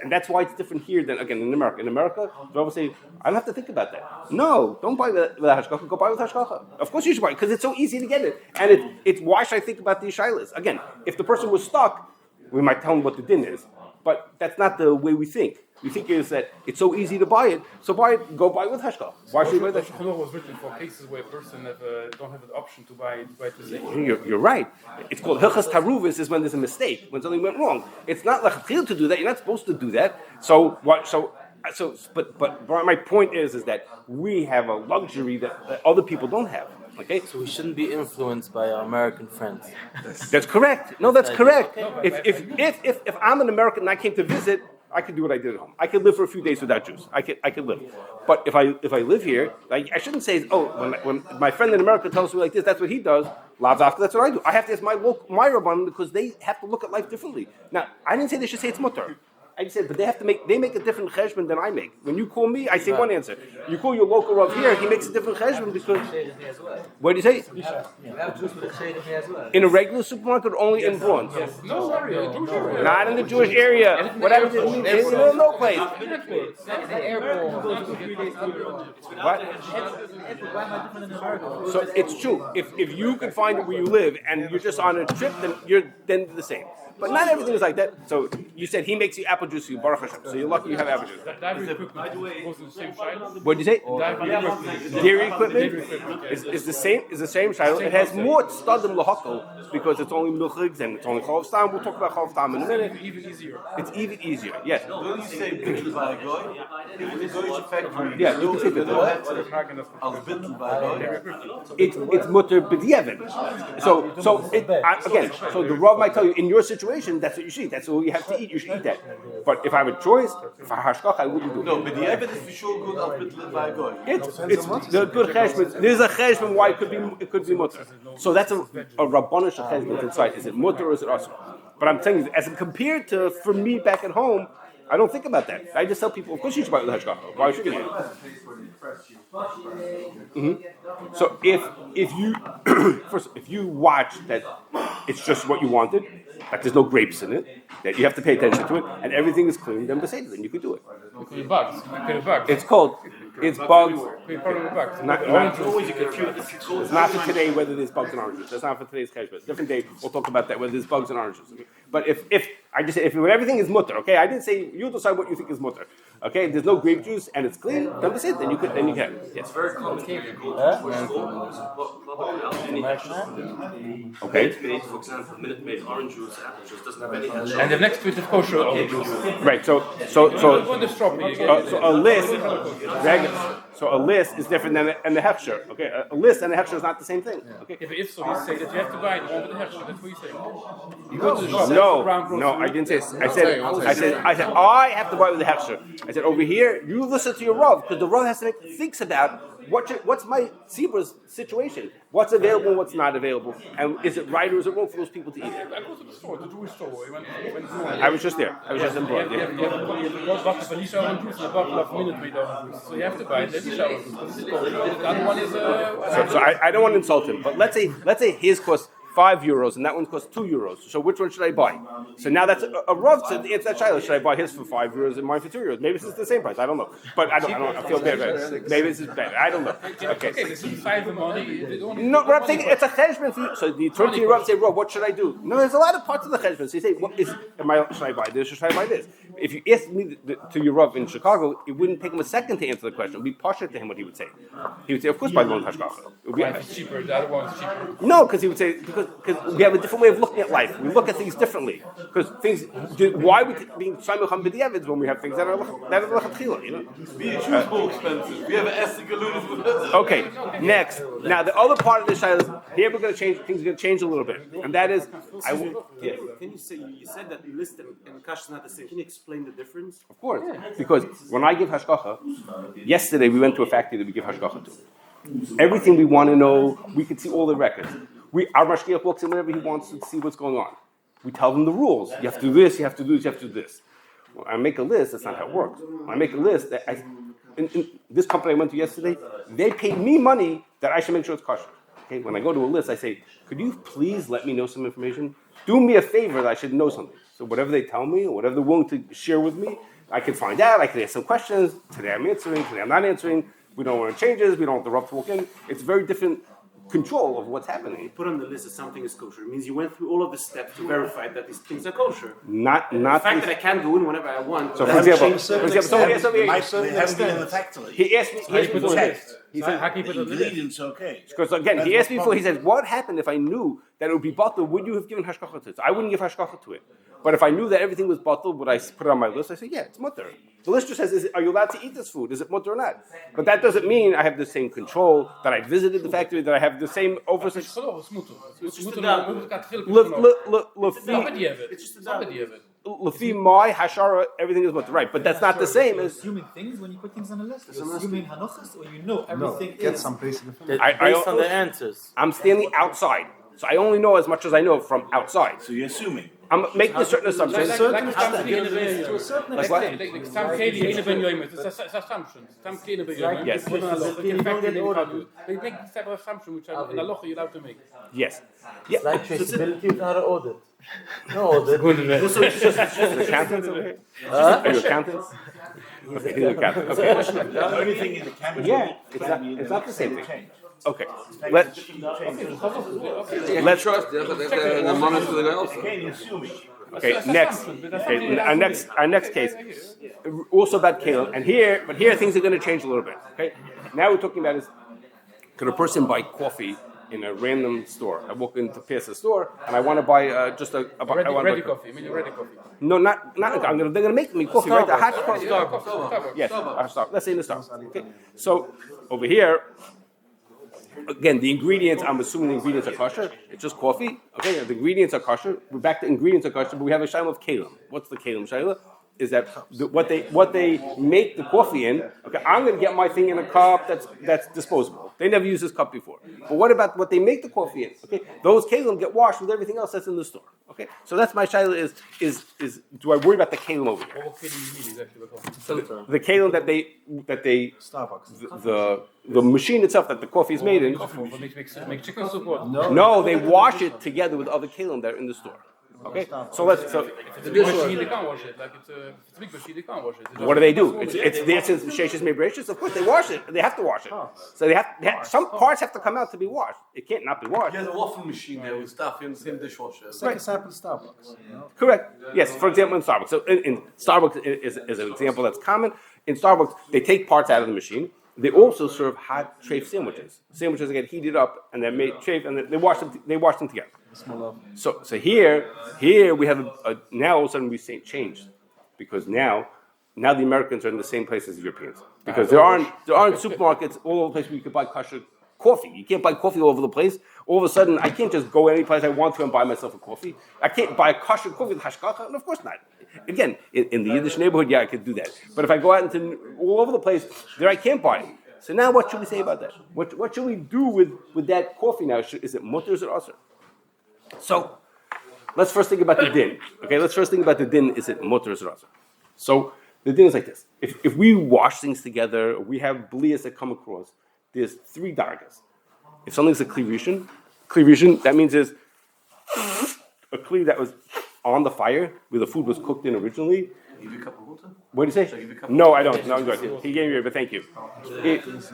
Speaker 1: And that's why it's different here than again in America. In America, the Rav will say, I don't have to think about that. No, don't buy with hashgacha. Go buy with hashgacha. Of course you should buy because it's so easy to get it. And it's why should I think about these shilas? Again, if the person was stuck, we might tell him what the din is. But that's not the way we think. We think is that it's so easy to buy it, so go buy it with hashgacha. Why should you buy that?
Speaker 6: Chalav was written for cases where a person don't have the option to buy it with
Speaker 1: You're right. It's called hilchas taruvis is when there's a mistake, when something went wrong. It's not like to do that. You're not supposed to do that. But my point is that we have a luxury that other people don't have. Okay,
Speaker 8: so we shouldn't be influenced by our American friends.
Speaker 1: That's correct. No, that's correct. If I'm an American and I came to visit, I could do what I did at home. I could live for a few days without juice. I could live. But if I live here, I shouldn't say, when my friend in America tells me like this, that's what he does. Lavs after, that's what I do. I have to ask my rabbanim because they have to look at life differently. Now, I didn't say they should say it's mutter. I said, but they make a different cheshbon than I make. When you call me, I say one answer. You call your local Rav here, he makes a different cheshbon because. What do you say? In a regular supermarket, or only in Braun?
Speaker 6: No,
Speaker 1: not in the Jewish area. What happens is no place. What? So it's true. If you can find it where you live and you're just on a trip, then the same. But not everything is like that. So you said he makes you apple juice, you Baruch Hashem. So you're lucky you have apple juice. What did you say? Dairy equipment is the same shiloh. It has more stadim lahakol because it's only milchigs and it's only chalav stam. We'll talk about chalav stam in a minute. It's even easier. Yes.
Speaker 7: Don't you say bittul by goy? If it's a goyish factory,
Speaker 1: yeah, you can say
Speaker 7: bittul.
Speaker 1: It's mutter b'diavad. So the Rav might tell you in your situation, that's what you should eat. That's what you have to eat. You should eat that. But if I have a choice, if I hashkach, I wouldn't do it.
Speaker 7: No, but the evidence is for sure good as bittul by goy.
Speaker 1: It's the good cheshbon. There's a cheshbon why it could be mutter. So that's a rabbanish cheshbon inside. Is it mutter or is it asur? But I'm telling you, as compared to for me back at home, I don't think about that. I just tell people, of course you should buy it with hashgacha. Why should you? So if you first if you watch that it's just what you wanted, that there's no grapes in it, that you have to pay attention to it, and everything is clean, then beside then you can do it.
Speaker 6: Because the bugs. Because the bugs.
Speaker 1: It's called it's bugs.
Speaker 6: Because problem with bugs.
Speaker 5: Always you can if you go
Speaker 1: It's not for today whether there's bugs and oranges. That's not for today's Kashrus. Different day we'll talk about that whether there's bugs and oranges. But if I just say if everything is mutter, okay, I didn't say you decide what you think is mutter. Okay, there's no grape juice and it's clean, then that's it. Then you can Yes.
Speaker 5: it's very complicated. You go to a store,
Speaker 1: Okay.
Speaker 5: Minute Maid, for example, Minute Maid orange juice, apple juice doesn't have any head.
Speaker 6: And the next to it is kosher orange juice.
Speaker 1: Right. So
Speaker 6: On the strawberry again.
Speaker 1: so a list is different than the hechsher. Okay, a list and a hechsher is not the same thing. Okay.
Speaker 6: If it's so, you say that you have to buy the one with the hechsher. That's what you say. You go to the shop.
Speaker 1: No, I didn't say. I said I have to buy with the hechsher. I said over here, you listen to your Rav because the Rav has to thinks about what's my zebra's situation, what's available, and what's not available, and is it right or is it wrong for those people to eat it?
Speaker 6: I go to the store, the Jewish store.
Speaker 1: I was just there. I was just in
Speaker 6: You have
Speaker 1: Broad.
Speaker 6: one bottle of Alicia orange juice and a bottle of Minute Maid orange juice. So you have to buy the Alicia orange juice. This is kosher. The other one is
Speaker 1: So I don't want to insult him, but let's say his costs €5 and that one costs €2. So which one should I buy? So now that's a rough to answer that child. Should I buy his for €5 and mine for €2? Maybe this is the same price. I don't know. But I don't. I feel bad. Maybe this is better. I don't know. Okay.
Speaker 6: this is $5 money.
Speaker 1: No, but I'm saying it's a cheshbon for you. So you turn to your Rav and say, Rav, what should I do? No, there's a lot of parts of the cheshbon. So you say, should I buy this or should I buy this? If you asked me to your Rav in Chicago, it wouldn't take him a second to answer the question. It would be partial to him what he would say. He would say, of course, buy the one Hashgacha.
Speaker 6: It's cheaper. The other one is cheaper.
Speaker 1: No, because he would say because we have a different way of looking at life. We look at things differently. Because why we being Shlomo b'diavad when we have things that are lechatchila, you know?
Speaker 7: We choose more expensive. We have an Esther Galunus with us.
Speaker 1: Okay, next. Now the other part of the shayla is here we're going to change. Things are going to change a little bit, and that is
Speaker 9: Can you say you said that list and Kashrus is not the same? Can you explain the difference?
Speaker 1: Of course, because when I give hashgacha, yesterday we went to a factory that we give hashgacha to. Everything we want to know, we can see all the records. Our mashgiach walks in whenever he wants to see what's going on. We tell them the rules. You have to do this, you have to do this, you have to do this. When I make a list, that's not how it works. When I make a list, in this company I went to yesterday, they paid me money that I should make sure it's kosher. Okay? When I go to a list, I say, could you please let me know some information? Do me a favor that I should know something. So whatever they tell me, or whatever they're willing to share with me, I can find out, I can ask some questions. Today I'm answering, today I'm not answering. We don't want changes, we don't want the Rav to walk in. It's very different control of what's happening.
Speaker 9: Put on the list that something is kosher. It means you went through all of the steps to verify that these things are kosher.
Speaker 1: Not
Speaker 9: The fact that I can go in whenever I want.
Speaker 1: So for example, he asked me,
Speaker 4: in the factory.
Speaker 1: he asked me before, he said,
Speaker 6: How can you put on the list?
Speaker 4: Ingredients okay.
Speaker 1: because again, he asked me before, he said, what happened if I knew that it would be bottled, would you have given hashgacha to it? So I wouldn't give hashgacha to it. But if I knew that everything was bottled, would I put it on my list? I say, yeah, it's mutter. The list just says, are you allowed to eat this food? Is it mutter or not? But that doesn't mean I have the same control, that I visited the factory, that I have the same oversight.
Speaker 6: It's mutter.
Speaker 1: Lefi my hashara, everything is mutter, right? But that's not the same as.
Speaker 10: Assuming things when you put things on the list. You're assuming hanochas, or you know everything
Speaker 3: Get
Speaker 10: is.
Speaker 3: some basic information.
Speaker 8: Based on the answers.
Speaker 1: I'm standing outside, so I only know as much as I know from outside.
Speaker 4: So you're assuming.
Speaker 1: I'm making a certain assumption.
Speaker 6: To a certain extent.
Speaker 1: Like what?
Speaker 6: It's assumptions.
Speaker 1: Yes.
Speaker 6: They make several assumptions which are in the law you're allowed to make.
Speaker 1: Yes.
Speaker 8: It's like traceability without an audit. No audit.
Speaker 1: The accountants over here? Are you accountants? Okay, he's an accountant. Okay.
Speaker 4: The only thing in the chemical
Speaker 1: Yeah, it's not the same thing. Okay, let's
Speaker 11: trust the money to the guy also.
Speaker 4: Again, you're assuming.
Speaker 1: okay next. Okay, our next case, also about Caleb, and here things are going to change a little bit. Okay, now we're talking about is could a person buy coffee in a random store? I walk into past the store and I want to buy just a
Speaker 6: Ready coffee. I mean, ready coffee.
Speaker 1: No, not. They're going to make me coffee, right? The hot coffee.
Speaker 6: Starbucks.
Speaker 1: Yes, Starbucks. Let's say in the Starbucks. Okay, so over here. Again, the ingredients, I'm assuming the ingredients are kosher. It's just coffee. Okay, the ingredients are kosher. We're back to ingredients are kosher, but we have a shayla of kalim. What's the kalim shayla? Is that what they make the coffee in? Okay, I'm going to get my thing in a cup that's disposable. They never used this cup before. But what about what they make the coffee in? Okay, those kelim get washed with everything else that's in the store. Okay, so that's my shaila is do I worry about the kelim over here?
Speaker 6: What can you mean exactly?
Speaker 1: The kelim that they
Speaker 8: Starbucks.
Speaker 1: the machine itself that the coffee is made in.
Speaker 6: Make chicken soup what?
Speaker 1: No, they wash it together with other kelim that are in the store. Okay, so
Speaker 6: It's a big machine, they can't wash it. Like it's a big machine, they can't wash it.
Speaker 1: what do they do? It's there since Sheshes made Bereshis. Of course, they wash it. They have to wash it. So they have some parts have to come out to be washed. It can't not be washed.
Speaker 7: Yeah, the waffle machine there with stuff in the same dishwasher.
Speaker 8: It's like a sample Starbucks. You know?
Speaker 1: Correct. Yes. For example, in Starbucks. So in Starbucks is an example that's common. In Starbucks, they take parts out of the machine. They also serve hot treif sandwiches. Sandwiches that get heated up and they're made treif, and they wash them. They wash them together. So here we have now all of a sudden we say changed because now the Americans are in the same place as the Europeans because there aren't supermarkets all over the place where you can buy kosher coffee. You can't buy coffee all over the place. All of a sudden, I can't just go any place I want to and buy myself a coffee. I can't buy a kosher coffee with hashgacha, and of course not. Again, in the Yiddish neighborhood, yeah, I could do that. But if I go out into all over the place, there I can't buy it. So now what should we say about that? What should we do with that coffee now? Is it mutter or is it asr? So let's first think about the din. Okay, let's first think about the din. Is it mutter or is it asr? So the din is like this. If we wash things together, we have blias that come across, there's 3 dargas. If something's a klirishon, that means there's a kli that was on the fire where the food was cooked in originally.
Speaker 7: Give you a cup of water?
Speaker 1: What do you say? No, I don't. No, I'm good. He gave me it, but thank you. It was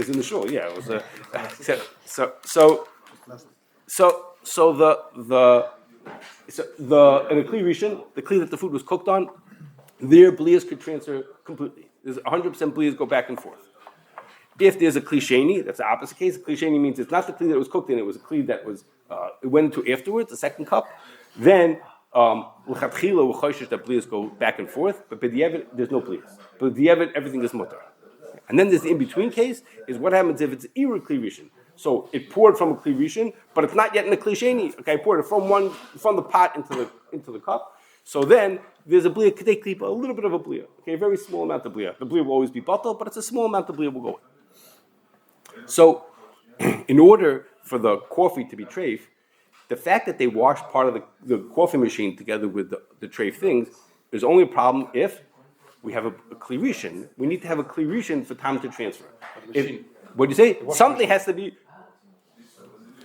Speaker 1: in the shul. Yeah, it was. In a kli rishon, the kli that the food was cooked on, their blias could transfer completely. There's 100% blias go back and forth. If there's a kli sheni, that's the opposite case. A kli sheni means it's not the kli that was cooked in; it was a kli that was it went into afterwards, the second cup. Then l'chatchila u'choshesh that blias go back and forth, but b'diavad there's no blias. But b'diavad everything is mutar. And then there's the in-between case is what happens if it's iru kli rishon. So it poured from a kli rishon, but it's not yet in a kli sheni. Okay, I poured it from the pot into the cup. So then there's a blia kedei klipa, a little bit of a blia. Okay, a very small amount of blia. The blia will always be batal, but it's a small amount of blia will go in. So, in order for the coffee to be treif, the fact that they wash part of the coffee machine together with the treif things is only a problem if we have a kli rishon. We need to have a kli rishon for time to transfer. What do you say? Something has to be.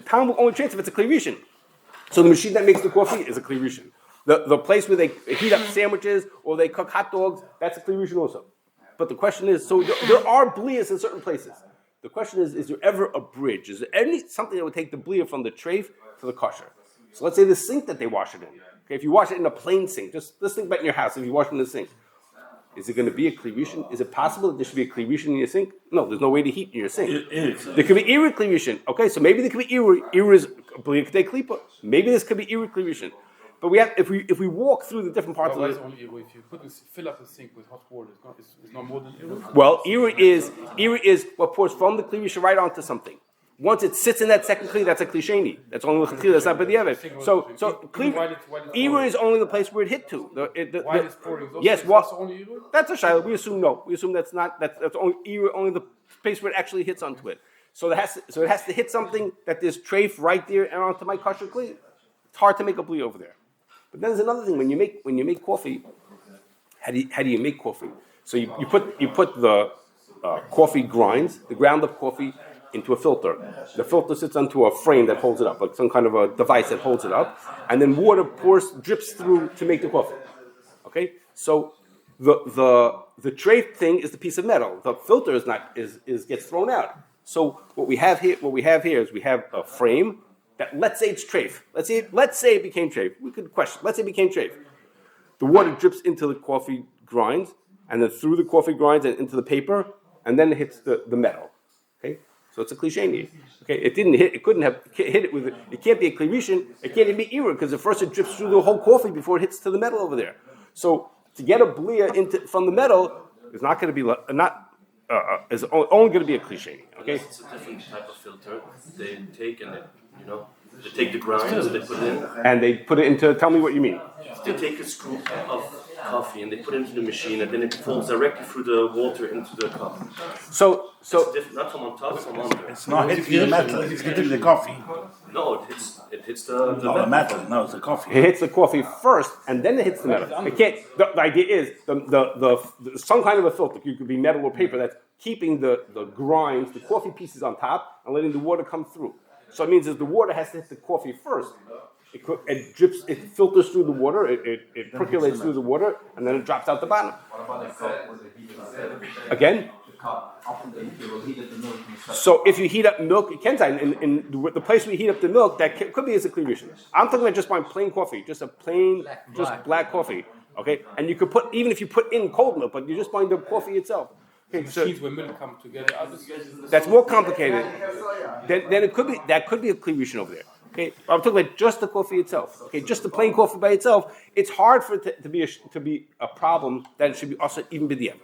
Speaker 1: Time will only transfer if it's a kli rishon. So the machine that makes the coffee is a kli rishon. The place where they heat up sandwiches or they cook hot dogs, that's a kli rishon also. But the question is, so there are blias in certain places. The question is there ever a bridge? Is there something that would take the blia from the treif to the kosher? So let's say the sink that they wash it in. Okay, if you wash it in a plain sink, just let's think about in your house, if you wash it in the sink, is it going to be a kli rishon? Is it possible that there should be a kli rishon in your sink? No, there's no way to heat in your sink. There could be iru kli rishon. Okay, so maybe there could be iru. Iru is blia kedei klipa. Maybe this could be iru kli rishon. But we have, if we walk through the different parts of it.
Speaker 6: Only if you fill up the sink with hot water, it's not more than iru.
Speaker 1: Well, iru is what pours from the kli rishon right onto something. Once it sits in that second kli, that's a kli sheni. That's only the kli. That's not b'diavad. So iru is only the place where it hit to.
Speaker 6: While it's pouring,
Speaker 1: yes,
Speaker 6: that's only iru?
Speaker 1: That's a shayla. We assume no. We assume that's not. That's only iru, only the place where it actually hits onto it. So it has to hit something that there's treif right there and onto my kosher kli. It's hard to make a bli over there. But then there's another thing. When you make coffee, how do you make coffee? So you put the coffee grinds, the ground up coffee, into a filter. The filter sits onto a frame that holds it up, like some kind of a device that holds it up, and then water drips through to make the coffee. Okay, so the tray thing is the piece of metal. The filter gets thrown out. So what we have here is we have a frame. That, let's say it's treif. Let's say it became treif. We could question. Let's say it became treif. The water drips into the coffee grinds, and then through the coffee grinds and into the paper, and then it hits the metal. Okay, so it's a kli. Okay, it didn't hit. It couldn't have hit it with. It can't be a kli rishon. It can't even be iru because at first it drips through the whole coffee before it hits to the metal over there. So to get a blia from the metal is not going to be is only going to be a kli. Okay,
Speaker 5: it's a different type of filter. They take and They take the grinds and they put it in.
Speaker 1: And they put it into. Tell me what you mean.
Speaker 5: They take a scoop of coffee and they put it into the machine, and then it falls directly through the water into the cup.
Speaker 1: So
Speaker 5: It's different, not from on top, from under.
Speaker 4: It's not hitting the metal, it's hitting the coffee.
Speaker 5: No, it hits the
Speaker 4: Not the metal, no, it's the coffee.
Speaker 1: it hits the coffee first, and then it hits the metal. It can't. The idea is the some kind of a filter. You could be metal or paper that's keeping the grinds, the coffee pieces on top, and letting the water come through. So it means that the water has to hit the coffee first. It drips, it filters through the water, it percolates through the water, and then it drops out the bottom. Again? So if you heat up milk, it can say in the place we heat up the milk, that could be as a cleavation. I'm talking about just buying plain coffee, just a plain, black coffee. Okay? And you could put, even if you put in cold milk, but you're just buying the coffee itself. Okay, so
Speaker 6: Machines where milk come together.
Speaker 1: that's more complicated. Then it could be, that could be a cleavation over there. Okay, I'm talking about just the coffee itself. Okay, just the plain coffee by itself. It's hard for it to be a problem that it should be also even b'diavad.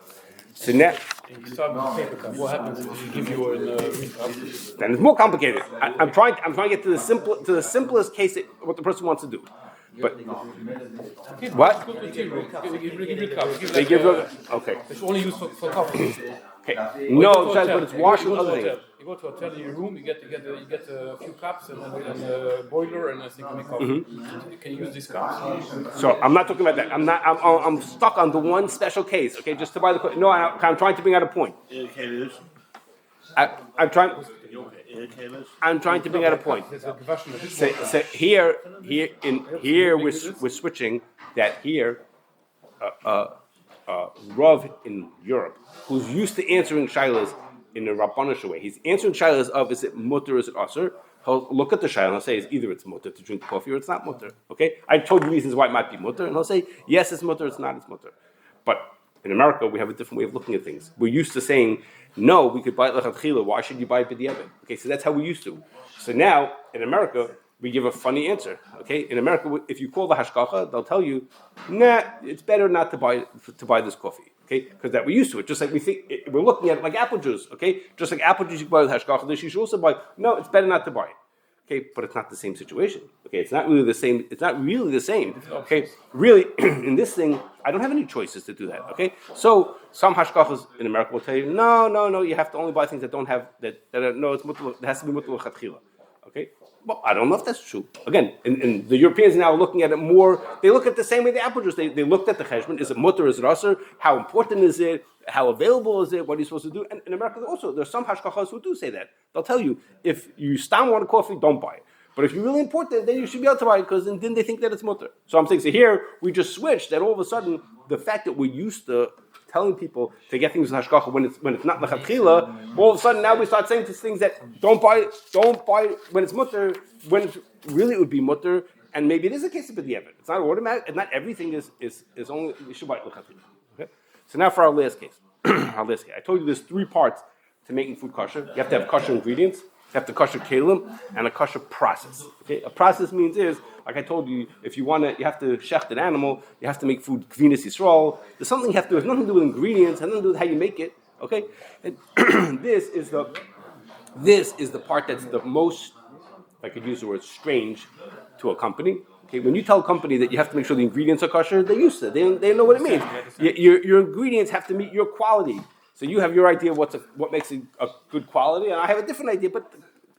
Speaker 1: So now,
Speaker 6: You start with the paper cup. What happens if you give you a green cup?
Speaker 1: then it's more complicated. I'm trying to get to the simplest case that, what the person wants to do. But what?
Speaker 6: Go to a tea room. Give you a cup.
Speaker 1: They give okay.
Speaker 6: It's only used for coffee.
Speaker 1: Okay. No, but it's washing other things.
Speaker 6: You go to a hotel in your room. You get a few cups and a boiler and I think you make coffee. Can you use these cups?
Speaker 1: So I'm not talking about that. I'm stuck on the one special case. Okay, just to buy the. No, I'm trying to bring out a point. I'm trying to bring out a point. So here we're switching that here. Rav in Europe, who's used to answering shilas in a rabbanish way. He's answering shilas of is it mutter, is it asur? He'll look at the shilah and he'll say either it's mutter to drink coffee or it's not mutter. Okay, I told you reasons why it might be mutter, and he'll say yes, it's mutter, it's not, it's mutter. But in America, we have a different way of looking at things. We're used to saying no, we could buy it lechatchila. Why should you buy it b'diavad? Okay, so that's how we used to. So now in America, we give a funny answer. Okay, in America, if you call the hashgacha, they'll tell you, nah, it's better not to buy this coffee. Okay, because that we're used to it. Just like we're looking at it like apple juice. Okay, just like apple juice you can buy with hashgacha, you should also buy. No, it's better not to buy it. Okay, but it's not the same situation. Okay, it's not really the same. It's not really the same. Okay, really, in this thing, I don't have any choices to do that. Okay, so some hashgachas in America will tell you, no, you have to only buy things that don't have that are, no, it has to be mutal chatchila. Okay. Well, I don't know if that's true. Again, in the Europeans now are looking at it more. They look at the same way the apple juice. They looked at the cheshbon. Is it mutter? Is it asur? How important is it? How available is it? What are you supposed to do? And in America also, there's some hashgachas who do say that. They'll tell you, if you stam want a coffee, don't buy it. But if you're really important, then you should be able to buy it because then they think that it's mutter. So I'm saying, so here we just switched that all of a sudden the fact that we're used to telling people to get things with hashgacha when it's not lechatchila, all of a sudden now we start saying these things that don't buy when it's mutter, when it really it would be mutter, and maybe it is a case of b'diavad. It's not automatic, and not everything is only you should buy lechatchila. Okay, so now for our last case. I told you there's 3 parts to making food kosher. You have to have kosher ingredients. You have to kosher kalim and a kosher process. Okay, a process means like I told you, if you have to shecht an animal, you have to make food kvinas yisrael. There's something you have to do. It has nothing to do with ingredients. It has nothing to do with how you make it. Okay, and this is the part that's the most, if I could use the word, strange to a company. Okay, when you tell a company that you have to make sure the ingredients are kosher, they're used to it. They know what it means. Your ingredients have to meet your quality. So you have your idea of what makes it a good quality, and I have a different idea. But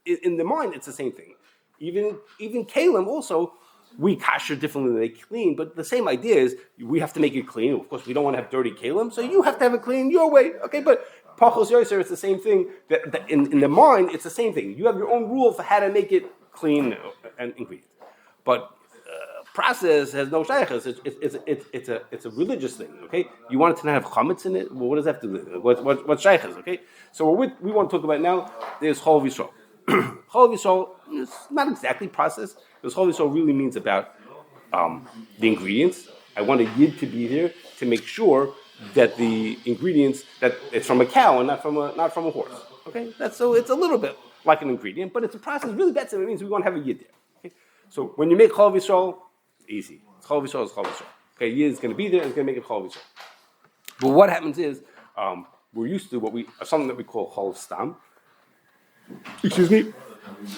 Speaker 1: in the mind, it's the same thing. Even kalim also, we kasher differently than they clean. But the same idea is we have to make it clean. Of course, we don't want to have dirty kalim, so you have to have it clean your way. Okay, but pachos yoser, it's the same thing. That in the mind, it's the same thing. You have your own rule for how to make it clean and ingredients. But process has no shaykhs. It's a religious thing. Okay, you want it to not have chametz in it. Well, what does that have to do? What shaykhs? Okay, so what we want to talk about now is chalav yisrael. Chalav yisrael is not exactly process. Because chalav yisrael really means about the ingredients. I want a yid to be there to make sure that the ingredients that it's from a cow and not from a horse. Okay, so it's a little bit like an ingredient, but it's a process. Really, that's what it means. We want to have a yid there. Okay, so when you make chalav yisrael, easy. Chalav yisrael is chalav yisrael. Okay, yid is going to be there and it's going to make it chalav yisrael. But what happens is we're used to something that we call chalav stam. excuse me,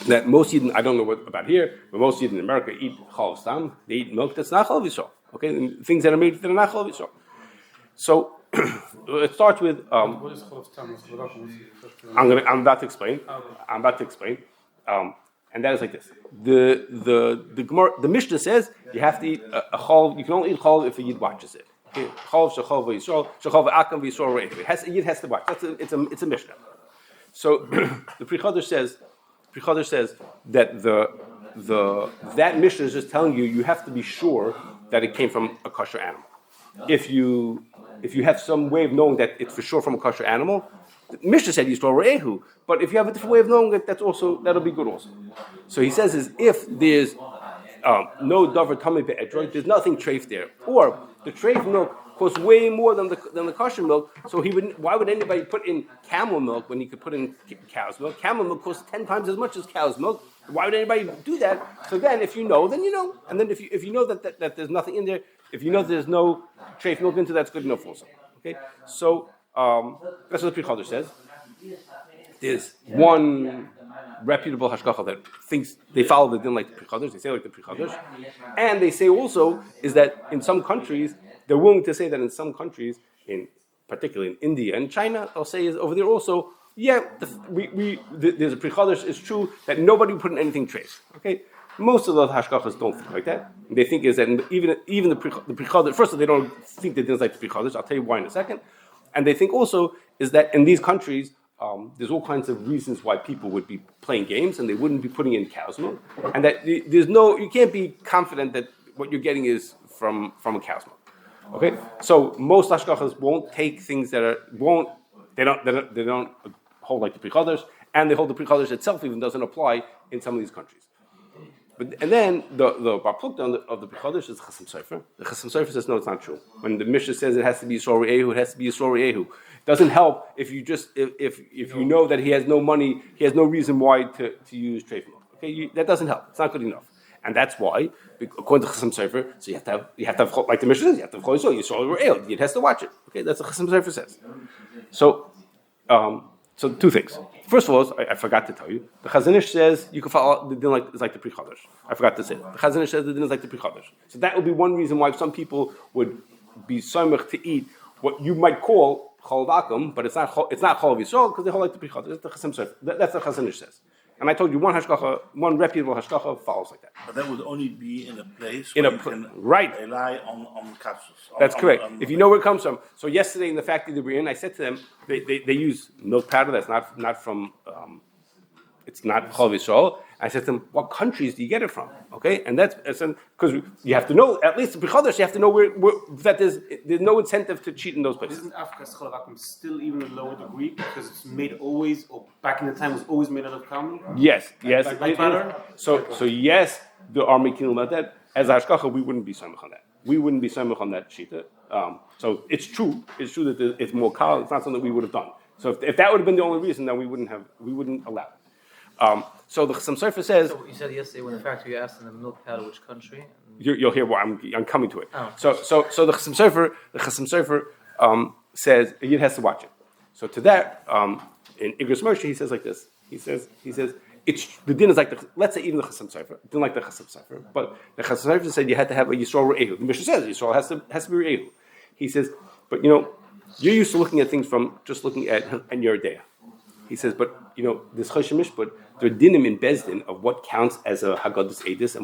Speaker 1: that most Yidden, I don't know what about here, but most Yidden in America eat chalav stam. They eat milk that's not chalav yisrael. Okay, and things that are made that are not chalav yisrael. So it starts with.
Speaker 6: What is chalav stam?
Speaker 1: I'm about to explain. And that is like this. The Gemara, the Mishnah says you have to eat a chalav. You can only eat chalav if a Yid watches it. Okay, chalav shechalav v'yisrael, shechalav v'akam v'yisrael re'ev. A Yid has to watch. It's a Mishnah. So the Pri Chadash says that that Mishnah is just telling you have to be sure that it came from a kosher animal. If you have some way of knowing that it's for sure from a kosher animal, the Mishnah said Yisrael Re'ehu, but if you have a different way of knowing it, that'll be good also. So he says is if there's no davar tamei be'edroi, there's nothing treif there, or the treif milk costs way more than the kosher milk. So why would anybody put in camel milk when he could put in cow's milk? Camel milk costs 10 times as much as cow's milk. Why would anybody do that? So then, if you know, then you know. And then if you know that there's nothing in there, if you know there's no treif milk into, that's good enough also. Okay, so that's what the Pri Chadash says. There's one reputable hashgacha that thinks they follow the din like the Pri Chadash. They say like the Pri Chadash, and they say also is that in some countries they're willing to say that in some countries, particularly in India and China, they'll say is over there also. Yeah, there's a Pri Chadash. It's true that nobody put in anything trace. Okay, most of the hashgachas don't think like that. They think is that even the Pri Chadash. First of all, they don't think that things like the Pri Chadash. I'll tell you why in a second. And they think also is that in these countries, there's all kinds of reasons why people would be playing games and they wouldn't be putting in cow's milk, and that you can't be confident that what you're getting is from a cow's milk. Okay, so most hashgachas won't take things that they don't hold like the Pri Chadash, and they hold the Pri Chadash itself even doesn't apply in some of these countries. And then the bar plukta of the Pri Chadash is Chasam Sofer. The Chasam Sofer says no, it's not true. When the Mishnah says it has to be Yisrael Re'ehu, it has to be Yisrael Re'ehu. It doesn't help if you know that he has no money, he has no reason why to use treif milk. Okay, that doesn't help. It's not good enough. And that's why, according to Chasam Sofer, so you have to have like the Mishnah says, you have to have Yisrael Re'ehu. It has to watch it. Okay, that's what Chasam Sofer says. So two things. First of all, I forgot to tell you, the Chazon Ish says you can follow the din like the Pri Chadash. I forgot to say that. The Chazon Ish says the din is like the Pri Chadash. So that would be one reason why some people would be samech to eat what you might call chalav akum, but it's not chalav yisrael because they hold like the Pri Chadash. That's the Chasam Sofer. That's what Chazon Ish says. And I told you one reputable hashgacha follows like that.
Speaker 4: But that would only be in a place where you can rely on Kashrus.
Speaker 1: That's correct. If you know where it comes from. So yesterday in the factory that we're in, I said to them, they use milk powder that's not from, it's not chalav yisrael. I said to them, what countries do you get it from? Okay, and that's because you have to know, at least the Pri Chadash, you have to know where that there's no incentive to cheat in those places.
Speaker 9: Isn't Africa's chalav still even a lower degree because it's made always, or back in the time was always made out of cow milk?
Speaker 1: Yes.
Speaker 9: Like butter?
Speaker 1: So yes, there are making about that. As a hashgacha, we wouldn't be samech on that. We wouldn't be samech on that shita. So it's true. It's true that it's more kal. It's not something we would have done. So if that would have been the only reason, then we wouldn't allow it. So the Chasam Sofer says.
Speaker 2: So you said yesterday when the factory asked in the milk powder which country.
Speaker 1: You'll hear why I'm coming to it.
Speaker 2: Oh.
Speaker 1: So the Chasam Sofer says a Yid has to watch it. So to that in Igros Moshe he says like this. He says it's the din is like let's say even the Chasam Sofer didn't like the Chasam Sofer, but the Chasam Sofer said you had to have a Yisrael Re'ehu. The Mishnah says Yisrael has to be Re'ehu. He says, but you're used to looking at things from just looking at your day. He says, but this Choshen Mishpat, there are dinim in Bezdin of what counts as a Haggadus Eidus and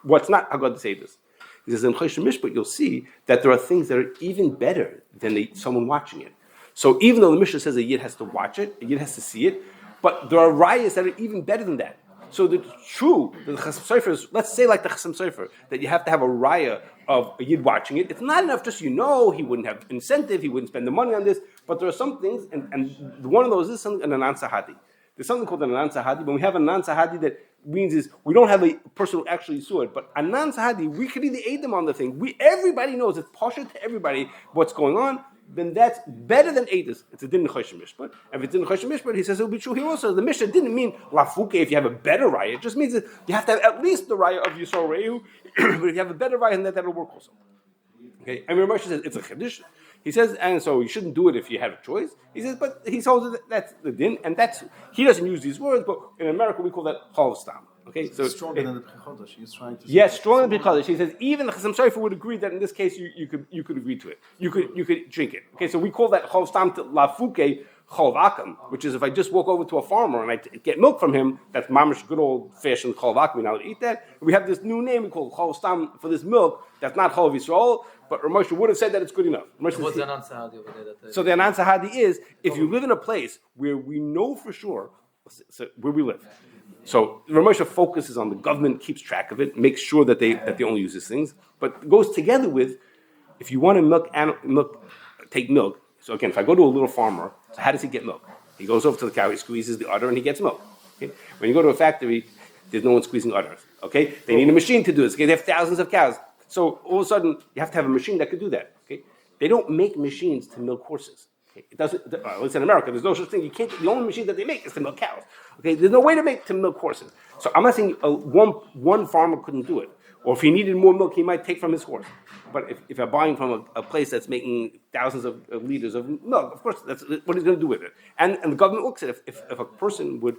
Speaker 1: what's not Haggadus Eidus. He says in Choshen Mishpat you'll see that there are things that are even better than someone watching it. So even though the Mishnah says a Yid has to watch it, a Yid has to see it, but there are rayas that are even better than that. So the Chasam Sofer is, let's say like the Chasam Sofer, that you have to have a raya of a Yid watching it. It's not enough just he wouldn't have incentive, he wouldn't spend the money on this, but there are some things, and one of those is an Anan Sahadi. There's something called an Anan Sahadi. When we have an Anan Sahadi, that means is we don't have a person who actually saw it, but Anan Sahadi, we could either aid them on the thing. Everybody knows, it's posher to everybody what's going on, then that's better than Eidus. It's a din in Choshen Mishpat. If it's in Choshen Mishpat, he says it'll be true here also. The Mishnah didn't mean lafuke if you have a better raya. It just means that you have to have at least the raya of Yisrael Re'ehu, but if you have a better raya than that, that'll work also. Okay, and Rav Moshe says it's a chiddush. He says, and so you shouldn't do it if you have a choice. He says, but he tells that that's the din, and he doesn't use these words, but in America we call that chalav stam. Okay, so
Speaker 12: stronger than the Chodesh. He's trying to.
Speaker 1: Yes, stronger than Chodesh. He says even the Chasam Sofer would agree that in this case you could agree to it. You could drink it. Okay, so we call that chalav stam lafuke chalav akam, which is if I just walk over to a farmer and I get milk from him, that's mamish good old fashioned chalav akam. We're not allowed to eat that. We have this new name we call chalav stam for this milk. That's not chalav Yisrael, but Ramosha would have said that it's good enough.
Speaker 2: What's the Anan Sahadi over there?
Speaker 1: So the Anan Sahadi is if you live in a place where we know for sure where we live. So Ramosha focuses on the government, keeps track of it, makes sure that they only use these things, but goes together with if you want to take milk. So again, if I go to a little farmer, so how does he get milk? He goes over to the cow, he squeezes the udder, and he gets milk. Okay? When you go to a factory, there's no one squeezing udders. Okay, they need a machine to do this. Okay, they have thousands of cows, so all of a sudden you have to have a machine that could do that. Okay, they don't make machines to milk horses. It doesn't. At least in America, there's no such thing. You can't. The only machine that they make is to milk cows. Okay, there's no way to milk horses. So I'm not saying one farmer couldn't do it, or if he needed more milk, he might take from his horse. But if you're buying from a place that's making thousands of liters of milk, of course, that's what he's going to do with it. And the government looks at if a person would,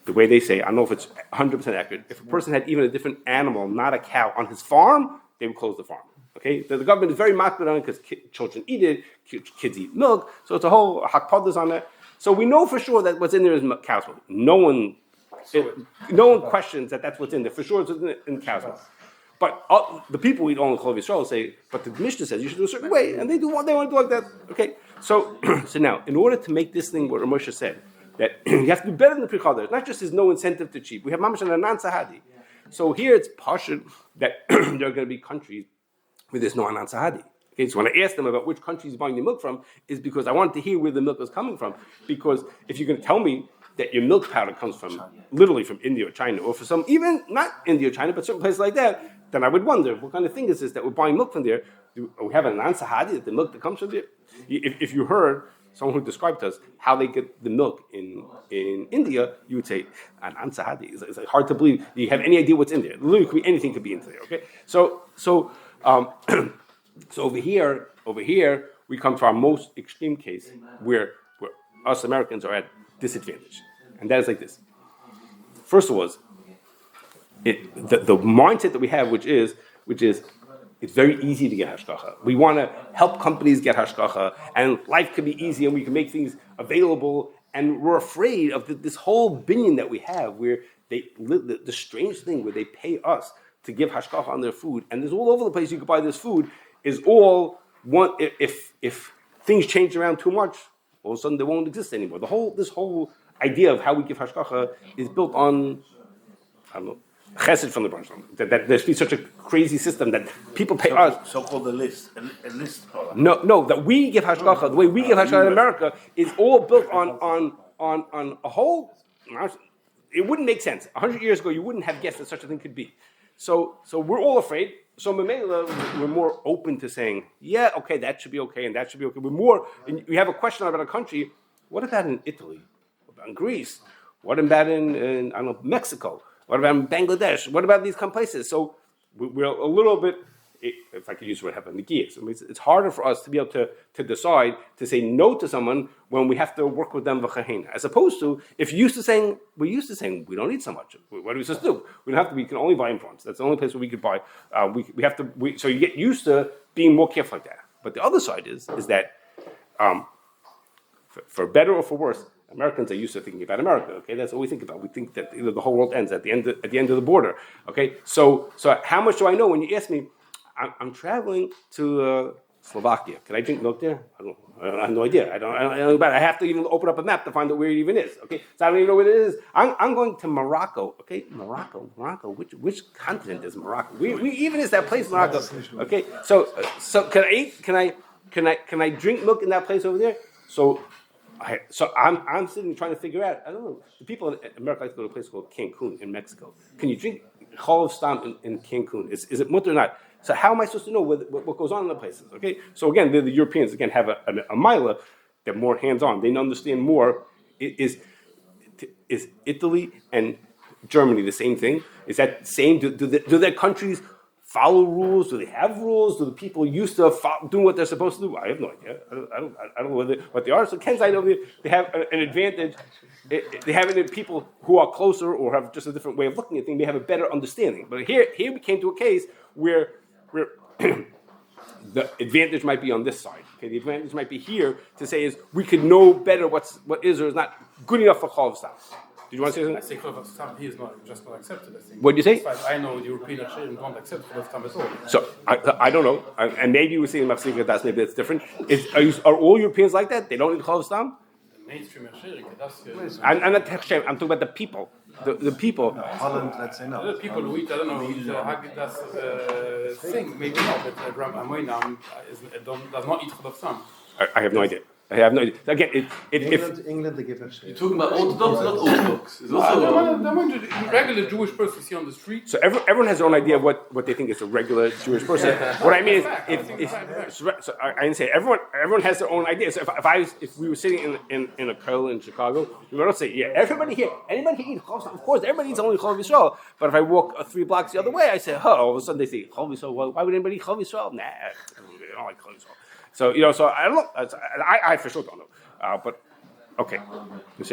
Speaker 1: the way they say, I don't know if it's 100% accurate. If a person had even a different animal, not a cow, on his farm, they would close the farm. Okay, the government is very makbid on it because children eat it, kids eat milk, so it's a whole hakpadas on it. So we know for sure that what's in there is cow's milk. No one questions that that's what's in there. For sure, it's in cow's milk. But the people who eat only chalav Yisrael say, but the Mishnah says you should do a certain way, and they do what they want to do like that. Okay, so now in order to make this thing what Ramosha said, that you have to do better than the Pri Chadar. It's not just there's no incentive to cheat. We have mamash and anan sahadi. So here it's pashut that there are going to be countries where there's no anan sahadi. Okay, so when I asked them about which country he's buying the milk from, is because I wanted to hear where the milk was coming from. Because if you're going to tell me that your milk powder comes from literally from India or China, or for some even not India or China, but certain places like that, then I would wonder what kind of thing is this that we're buying milk from there? Do we have an anan sahadi that the milk that comes from there? If you heard someone who described to us how they get the milk in India, you would say anan sahadi. It's like hard to believe you have any idea what's in there. Literally, could be anything could be in there. Okay, so over here, we come to our most extreme case where us Americans are at disadvantage, and that is like this. First of all, the mindset that we have, which is it's very easy to get hashgacha. We want to help companies get hashgacha, and life can be easy, and we can make things available. And we're afraid of this whole binyan that we have, where the strange thing where they pay us to give hashgacha on their food, and there's all over the place you can buy this food. Is all one. If things change around too much, all of a sudden they won't exist anymore. This whole idea of how we give hashgacha is built on, I don't know, chesed from the branch. That there's been such a crazy system that people pay us.
Speaker 4: So-called a list.
Speaker 1: No, that we give hashgacha. The way we give hashgacha in America is all built on a whole. It wouldn't make sense. 100 years ago, you wouldn't have guessed that such a thing could be. So we're all afraid. So we're more open to saying, yeah, okay, that should be okay, and that should be okay. We have a question about a country. What about in Italy? What about in Greece? What about in I don't know, Mexico? What about in Bangladesh? What about these places? So we're a little bit, if I could use what happened in the gears. I mean, it's harder for us to be able to decide to say no to someone when we have to work with them v'chahena, as opposed to if we're used to saying we don't need so much. What are we supposed to do? We don't have to. We can only buy in France. That's the only place where we could buy. We have to. So you get used to being more careful like that. But the other side is that for better or for worse, Americans are used to thinking about America. Okay, that's what we think about. We think that the whole world ends at the end of the border. Okay, so how much do I know when you ask me? I'm traveling to Slovakia. Can I drink milk there? I have no idea. I don't know about it. I have to even open up a map to find out where it even is. Okay, so I don't even know where it is. I'm going to Morocco. Okay, Morocco. Which continent is Morocco? We even is that place Morocco? Okay, so can I drink milk in that place over there? So I'm sitting trying to figure out. I don't know. The people in America like to go to a place called Cancun in Mexico. Can you drink chalav stam in Cancun? Is it mutter or not? So how am I supposed to know what goes on in the places? Okay, so again, the Europeans again have a mila. They're more hands-on. They understand more. Is Italy and Germany the same thing? Is that same? Do their countries follow rules? Do they have rules? Do the people used to do what they're supposed to do? I have no idea. I don't know what they are. So Ken's idea, they have an advantage. They have it in people who are closer or have just a different way of looking at things. They have a better understanding. But here we came to a case where the advantage might be on this side. Okay, the advantage might be here to say is we could know better what is or is not good enough for chalav stam. Did you want to say something?
Speaker 6: I think chalav stam he is not just not accepted. I think.
Speaker 1: What did you say?
Speaker 6: I know the European Achim don't accept chalav stam at all.
Speaker 1: So I don't know, and maybe you were saying that's maybe that's different. Are all Europeans like that? They don't eat chalav stam?
Speaker 6: Mainstream Achim, that's.
Speaker 1: I'm talking about the people. The people.
Speaker 12: Holland, let's say no.
Speaker 6: The people who eat, I don't know, thing, maybe not, but Amoinam does not eat chalav stam.
Speaker 1: I have no idea. I have no idea. Again,
Speaker 12: England, they give a shit.
Speaker 11: You're talking about Orthodox, not Orthodox. It's
Speaker 6: The regular Jewish person you see on the street.
Speaker 1: So everyone has their own idea of what they think is a regular Jewish person. What I mean is, so I didn't say everyone has their own idea. So if we were sitting in a curl in Chicago, we would not say, yeah, anybody here eat chalav stam. Of course, everybody eats only chalav Yisrael. But if I walk 3 blocks the other way, I say, all of a sudden they say chalav Yisrael. Well, why would anybody eat chalav Yisrael? Nah, they don't like chalav Yisrael. So so I don't know. I for sure don't know. But okay, you say